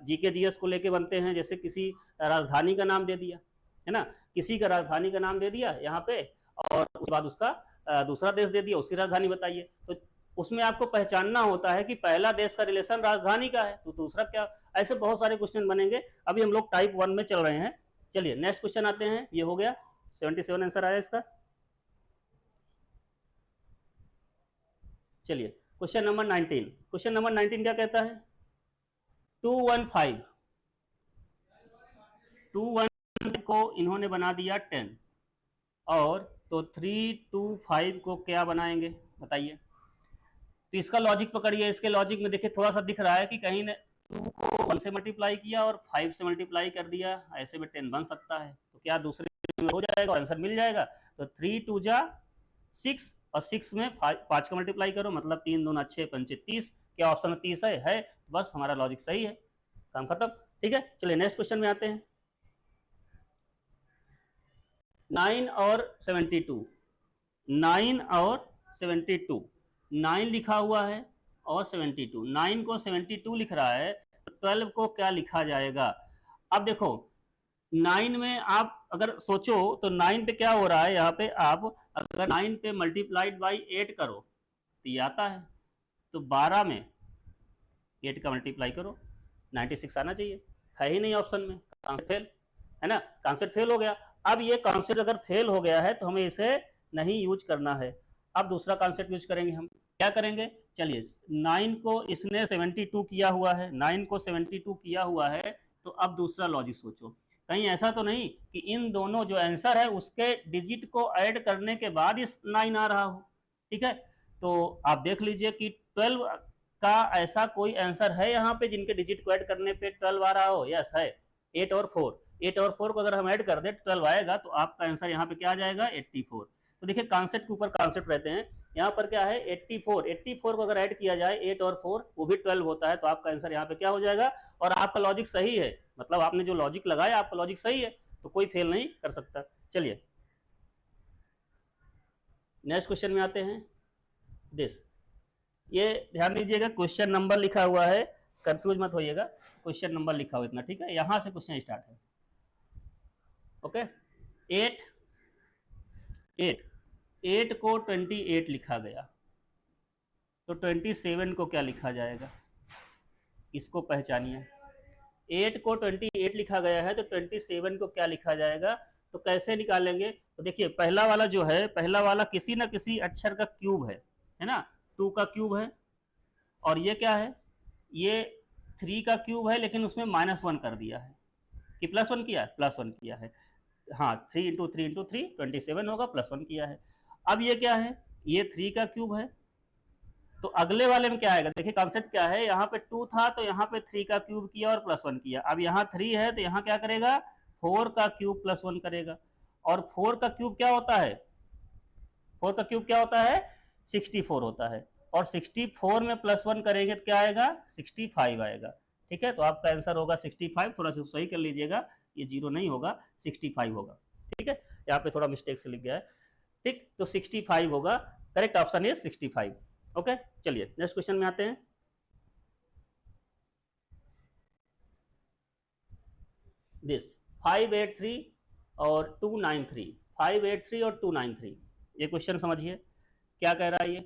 Speaker 1: जीके जीएस को लेके बनते हैं, जैसे किसी राजधानी का नाम दे दिया है ना, किसी का राजधानी का नाम दे दिया यहाँ पे, और उसके बाद उसका दूसरा देश दे दिया, उसकी राजधानी बताइए, तो उसमें आपको पहचानना होता है कि पहला देश का रिलेशन राजधानी का है, तो दूसरा क्या। ऐसे बहुत सारे क्वेश्चन बनेंगे। अभी हम लोग टाइप 1 में चल रहे हैं। चलिए नेक्स्ट क्वेश्चन आते हैं, ये हो गया 77 आंसर आया इसका। चलिए क्वेश्चन नंबर 19 क्या कहता है? 215 को इन्होंने बना दिया 10, और तो 325 को क्या बनाएंगे बताइए। तो इसका लॉजिक पकड़िए, इसके लॉजिक में देखिए थोड़ा सा दिख रहा है कि कहीं ने 2 को 1 से मल्टीप्लाई किया और 5 से मल्टीप्लाई कर दिया, ऐसे में 10 बन सकता है, तो क्या दूसरे में हो जाएगा और आंसर मिल जाएगा। तो 3 2 जा 6 और 6 में 5 का मल्टीप्लाई करो, मतलब 3 दूना 6 पंचे 30, क्या ऑप्शन में 30 है? बस हमारा लॉजिक सही है, काम खत्म। ठीक है, चलिए नेक्स्ट क्वेश्चन में आते हैं। 9 और 72, 9 और 72, 9 लिखा हुआ है और 72, 9 को 72 लिख रहा है, तो 12 को क्या लिखा जाएगा? अब देखो 9 में आप अगर सोचो तो 9 पे क्या हो रहा है, यहाँ पे आप अगर 9 पे मल्टीप्लाइड बाई 8 करो तो ये आता है, तो 12 में 8 का मल्टीप्लाई करो, 96 आना चाहिए, है ही नहीं ऑप्शन में, कॉन्सेप्ट फेल है ना, कॉन्सेप्ट फेल हो गया। अब ये कॉन्सेप्ट अगर फेल हो गया है तो हमें इसे नहीं यूज करना है। अब दूसरा कॉन्सेप्ट यूज करेंगे, हम क्या करेंगे? चलिए 9 को इसने 72 किया हुआ है, 9 को 72 किया हुआ है, तो अब दूसरा लॉजिक सोचो, कहीं ऐसा तो नहीं कि इन दोनों जो आंसर है उसके डिजिट को ऐड करने के बाद इस 9 आ रहा हो। ठीक है, तो आप देख लीजिए कि 12 का ऐसा कोई आंसर है यहाँ पे जिनके डिजिट को ऐड करने पे 12 आ रहा हो? यस है, 8 और 4 को अगर हम ऐड कर दे 12 आएगा, तो आपका आंसर यहाँ पे क्या आ जाएगा? 84। तो देखिए कॉन्सेप्ट के ऊपर कॉन्सेप्ट रहते हैं, यहाँ पर क्या है 84, 84 को अगर ऐड किया जाए 8 और 4 वो भी 12 होता है, तो आपका आंसर यहाँ पे क्या हो जाएगा। और आपका लॉजिक सही है, मतलब आपने जो लॉजिक लगाया आपका लॉजिक सही है, तो कोई फेल नहीं कर सकता। चलिए नेक्स्ट क्वेश्चन में आते हैं। दिस, ये ध्यान दीजिएगा क्वेश्चन नंबर लिखा हुआ है, कंफ्यूज मत होइएगा, क्वेश्चन नंबर लिखा हुआ इतना, ठीक है। यहां से क्वेश्चन स्टार्ट है। ओके, 8 8 8 को 28 लिखा गया, तो 27 को क्या लिखा जाएगा, इसको पहचानिए। 8 को 28 लिखा गया है, तो 27 को क्या लिखा जाएगा, तो कैसे निकालेंगे। तो देखिए पहला वाला जो है, पहला वाला किसी ना किसी अक्षर का क्यूब है ना, 2 का क्यूब है। और ये क्या है, ये 3 का क्यूब है, लेकिन उसमें -1 कर दिया है कि +1 किया है, +1 किया है। हाँ, 3 इंटू 3 इंटू 3 27 होगा, +1 किया है। अब ये क्या है, ये 3 का क्यूब है, तो अगले वाले में क्या आएगा, देखिए कॉन्सेप्ट क्या है, यहाँ पे 2 था तो यहाँ पे 3 का क्यूब किया और +1 किया। अब यहाँ 3 है तो यहाँ क्या करेगा, 4 का क्यूब +1 करेगा। और 4 का क्यूब क्या होता है, 4 का क्यूब क्या होता है, 64 होता है। और 64 में +1 करेंगे तो क्या आएगा, 65 आएगा। ठीक है, तो आपका आंसर होगा 65। थोड़ा सा सही कर लीजिएगा, ये 0 नहीं होगा, 65 होगा। ठीक है, यहाँ पे थोड़ा मिस्टेक से लिख गया है। ठीक, तो 65 होगा, करेक्ट ऑप्शन इज 65। ओके, चलिए नेक्स्ट क्वेश्चन में आते हैं। दिस 583 और 293, 583 और 293, ये क्वेश्चन समझिए क्या कह रहा है। ये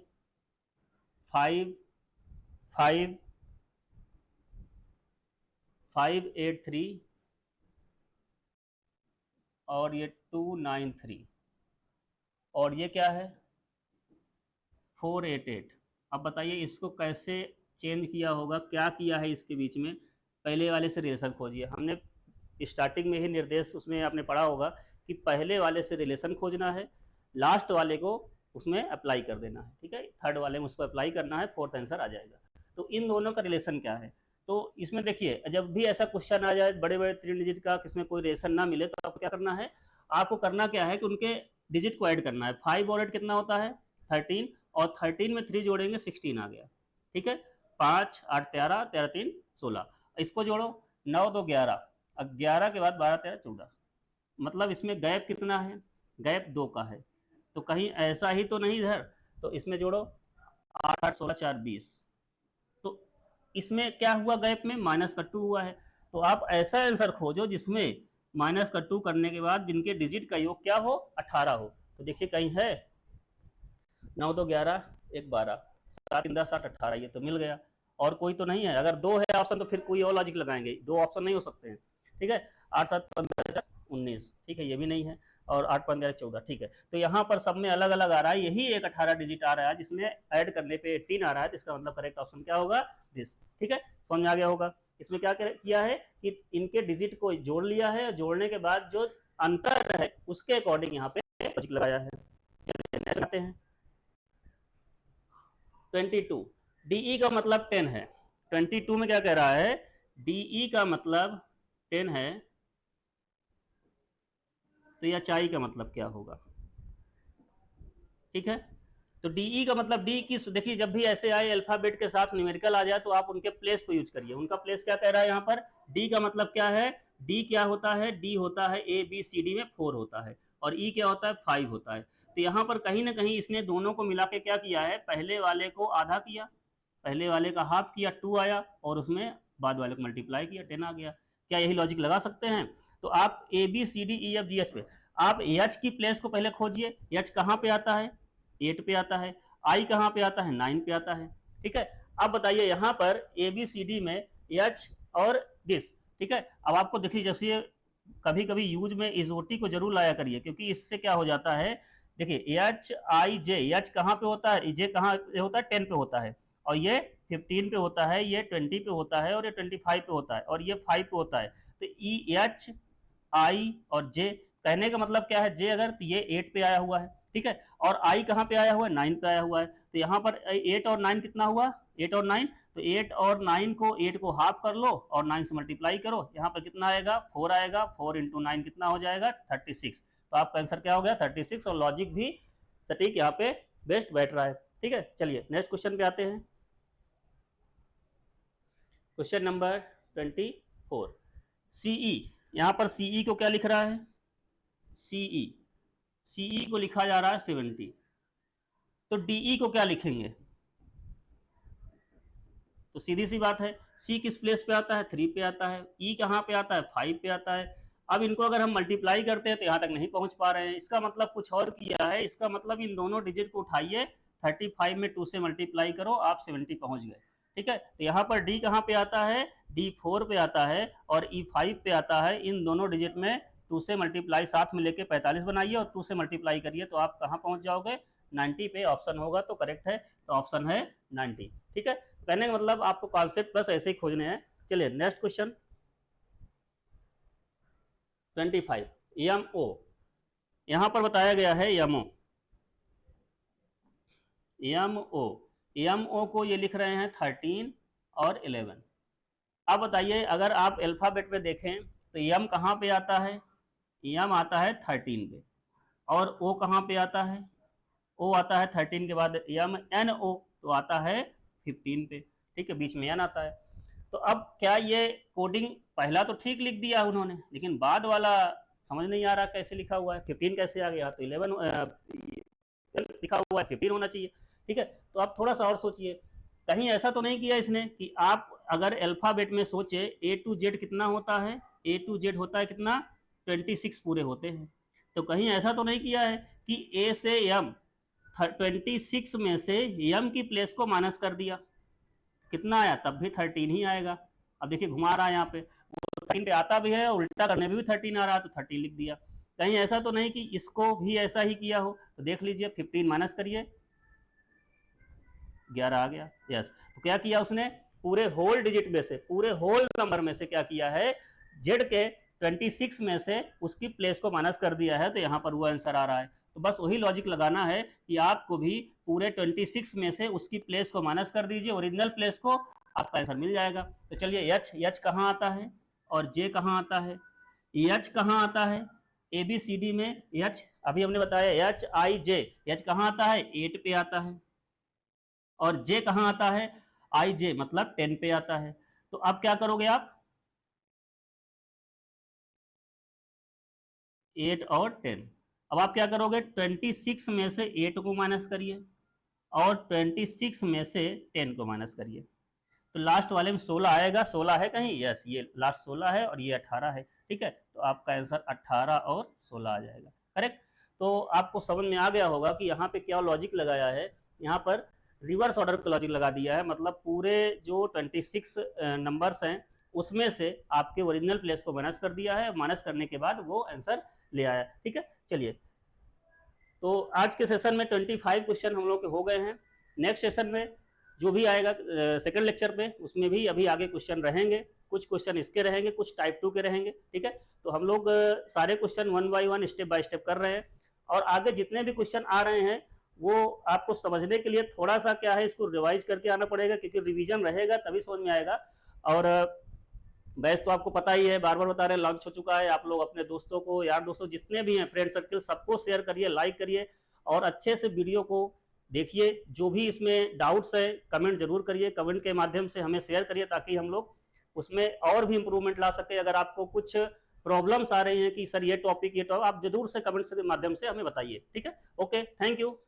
Speaker 1: 583 और ये 293 और ये क्या है 488। अब बताइए इसको कैसे चेंज किया होगा, क्या किया है इसके बीच में, पहले वाले से रिलेशन खोजिए। हमने स्टार्टिंग में ही निर्देश उसमें आपने पढ़ा होगा कि पहले वाले से रिलेशन खोजना है, लास्ट वाले को उसमें अप्लाई कर देना है। ठीक है, थर्ड वाले में उसको अप्लाई करना है, फोर्थ आंसर आ जाएगा। तो इन दोनों का रिलेशन क्या है, तो इसमें देखिए जब भी ऐसा क्वेश्चन आ जाए बड़े बड़े 3 डिजिट का, किसमें कोई रिलेशन ना मिले, तो आपको क्या करना है, आपको करना क्या है कि उनके डिजिट को ऐड करना है। 5 और 8 कितना होता है 13, और 13 में 3 जोड़ेंगे 16 आ गया। ठीक है, 5 8 13, 13 3 16, इसको जोड़ो 9 2 11, 11 के बाद 12 13 14, मतलब इसमें गैप कितना है, गैप 2 का है। तो कहीं ऐसा ही तो नहीं इधर, तो इसमें जोड़ो 8 8 16 4 20, तो इसमें क्या हुआ, गैप में -2 हुआ है। तो आप ऐसा आंसर खोजो जिसमें -2 करने के बाद जिनके डिजिट का योग क्या हो 18 हो। तो देखिए कहीं है, 9 2 11 1 12, 7 3 10 8 18, ये तो मिल गया। और कोई तो नहीं है, अगर 2 है ऑप्शन तो फिर कोई और लॉजिक लगाएंगे, 2 ऑप्शन नहीं हो सकते हैं। ठीक है, 8 7 15 19, ठीक है ये भी नहीं है, और 8 15 14, ठीक है। तो यहाँ पर सब में अलग अलग आ रहा है, यही एक 18 डिजिट आ रहा है जिसमें ऐड करने पे 18 आ रहा है, तो इसका मतलब करेक्ट ऑप्शन क्या होगा, दिस। ठीक है, समझ में आ गया होगा। इसमें क्या किया है कि इनके डिजिट को जोड़ लिया है, जोड़ने के बाद जो अंतर है उसके अकॉर्डिंग यहाँ पे लॉजिक लगाया है। चलते हैं 22, डीई का मतलब 10 है। 22 में क्या कह रहा है, डीई का मतलब 10 है, तो यह चाई का मतलब क्या होगा। ठीक है, तो डीई का मतलब डी की, देखिए जब भी ऐसे आए अल्फाबेट के साथ न्यूमेरिकल आ जाए तो आप उनके प्लेस को यूज करिए। उनका प्लेस क्या कह रहा है यहाँ पर, डी का मतलब क्या है, डी क्या होता है, डी होता है ए बी सी डी में 4 होता है, और ई क्या होता है 5 होता है। तो यहाँ पर कहीं ना कहीं इसने दोनों को मिला के क्या किया है, पहले वाले को आधा किया, पहले वाले का हाफ किया 2 आया, और उसमें बाद वाले को मल्टीप्लाई किया 10 आ गया। क्या यही लॉजिक लगा सकते हैं। तो आप A B C D E F G H पे आप एच की प्लेस को पहले खोजिए, एच कहाँ पे आता है 8 पे आता है, आई कहाँ पे आता है 9 पे आता है। ठीक है, अब बताइए यहाँ पर ए बी सी डी में एच और दिस। ठीक है, अब आपको देखिए जैसे कभी कभी यूज में इजोटी को जरूर लाया करिए, क्योंकि इससे क्या हो जाता है, देखिए एच आई जे, एच कहाँ पे होता है, जे कहाँ पे होता है 10 पे होता है, और ये 15 पे होता है, ये 20 पे होता है, और ये 25 पे होता है, और ये 5 पे होता है। तो ई एच आई और जे, कहने का मतलब क्या है, जे अगर तो ये 8 पे आया हुआ है। ठीक है, और आई कहाँ पे आया हुआ है 9 पे आया हुआ है। तो यहाँ पर 8 और 9 कितना हुआ, 8 और 9, तो 8 और 9 को 8 को हाफ कर लो और 9 से मल्टीप्लाई करो, यहाँ पर कितना आएगा 4 आएगा, 4 इंटू 9 कितना हो जाएगा 36। तो आपका आंसर क्या हो गया 36, और लॉजिक भी सटीक यहाँ पे बेस्ट बैठ रहा है। ठीक है, चलिए नेक्स्ट क्वेश्चन पे आते हैं। Question number 24, CE. यहां पर सीई को क्या लिख रहा है? सीई, सीई को लिखा जा रहा है 70। तो डीई को क्या लिखेंगे? तो सीधी सी बात है, सी किस प्लेस पे आता है? 3 पे आता है। ई कहाँ पे आता है? 5 पे आता है। अब इनको अगर हम मल्टीप्लाई करते हैं तो यहाँ तक नहीं पहुंच पा रहे हैं। इसका मतलब कुछ और किया है। इसका मतलब इन दोनों डिजिट को उठाइए, 35 में 2 से मल्टीप्लाई करो, आप 70 पहुंच गए। ठीक है, तो यहाँ पर डी कहाँ पे आता है? डी 4 पे आता है और ई 5 पे आता है। इन दोनों डिजिट में 2 से मल्टीप्लाई साथ में लेके 45 बनाइए और 2 से मल्टीप्लाई करिए तो आप कहाँ पहुंच जाओगे? 90 पे। ऑप्शन होगा तो करेक्ट है, तो ऑप्शन है 90। ठीक है, कहने का मतलब आपको कॉन्सेप्ट बस ऐसे ही खोजने हैं। चलिए नेक्स्ट क्वेश्चन 25, एमओ। यहां पर बताया गया है एमओ, एमओ, एमओ को ये लिख रहे हैं 13 और 11। अब बताइए, अगर आप अल्फाबेट में देखें तो एम कहां पे आता है? एम आता है 13 पे। और ओ कहां पे आता है? ओ आता है 13 के बाद एम एन ओ तो आता है 15 पे। ठीक है, बीच में एन आता है। तो अब क्या ये कोडिंग, पहला तो ठीक लिख दिया उन्होंने, लेकिन बाद वाला समझ नहीं आ रहा कैसे लिखा हुआ है। 15 कैसे आ गया? तो 11 लिखा हुआ है, 15 होना चाहिए। ठीक है, तो आप थोड़ा सा और सोचिए, कहीं ऐसा तो नहीं किया इसने कि आप अगर अल्फाबेट में सोचे ए टू जेड कितना होता है? ए टू जेड होता है कितना? 26 पूरे होते हैं। तो कहीं ऐसा तो नहीं किया है कि ए से एम 26 में से एम की प्लेस को माइनस कर दिया? कितना आया? तब भी 13 ही आएगा। अब देखिए घुमा रहा है यहाँ पे, वो 13 पे आता भी है, उल्टा करने में भी 13 आ रहा है, तो 13 लिख दिया। कहीं ऐसा तो नहीं कि इसको भी ऐसा ही किया हो? तो देख लीजिए, 15 माइनस करिए, 11 आ गया। यस, तो क्या किया उसने? पूरे होल डिजिट में से, पूरे होल नंबर में से क्या किया है? जेड के 26 में से उसकी प्लेस को माइनस कर दिया है, तो यहाँ पर वो आंसर आ रहा है। तो बस वही लॉजिक लगाना है कि आपको भी पूरे 26 में से उसकी प्लेस को माइनस कर दीजिए, ओरिजिनल प्लेस को, आपका आंसर मिल जाएगा। तो चलिए, एच, एच कहाँ आता है और जे कहाँ आता है? एच कहाँ आता है? ए बी सी डी में एच, अभी हमने बताया एच आई जे। एच कहाँ आता है? 8 पे आता है। और जे कहां आता है? आई जे मतलब 10 पे आता है। तो अब क्या करोगे आप? 8 और 10। अब आप क्या करोगे? 26 में से 8 को माइनस करिए और 26 में से 10 को माइनस करिए, तो लास्ट वाले में 16 आएगा। 16 है कहीं? यस, ये लास्ट 16 है और ये 18 है। ठीक है, तो आपका आंसर 18 और 16 आ जाएगा, करेक्ट। तो आपको समझ में आ गया होगा कि यहाँ पे क्या लॉजिक लगाया है। यहाँ पर रिवर्स ऑर्डर का लॉजिक लगा दिया है, मतलब पूरे जो 26 नंबर्स हैं उसमें से आपके ओरिजिनल प्लेस को माइनस कर दिया है, माइनस करने के बाद वो आंसर ले आया। ठीक है, चलिए, तो आज के सेशन में 25 क्वेश्चन हम लोग के हो गए हैं। नेक्स्ट सेशन में जो भी आएगा सेकंड लेक्चर पे, उसमें भी अभी आगे क्वेश्चन रहेंगे। कुछ क्वेश्चन इसके रहेंगे, कुछ टाइप 2 के रहेंगे। ठीक है, तो हम लोग सारे question 1 by 1 step by step कर रहे हैं, और आगे जितने भी क्वेश्चन आ रहे हैं वो आपको समझने के लिए थोड़ा सा क्या है, इसको रिवाइज करके आना पड़ेगा, क्योंकि रिवीजन रहेगा तभी समझ में आएगा। और बैच तो आपको पता ही है, बार बार बता रहे हैं, लॉन्च हो चुका है। आप लोग अपने दोस्तों को, यार दोस्तों जितने भी हैं, फ्रेंड सर्कल, सबको शेयर करिए, लाइक करिए और अच्छे से वीडियो को देखिए। जो भी इसमें डाउट्स है कमेंट जरूर करिए, कमेंट के माध्यम से हमें शेयर करिए ताकि हम लोग उसमें और भी इंप्रूवमेंट ला सके। अगर आपको कुछ प्रॉब्लम्स आ रही हैं कि सर ये टॉपिक, आप जरूर से कमेंट्स के माध्यम से हमें बताइए। ठीक है, ओके, थैंक यू।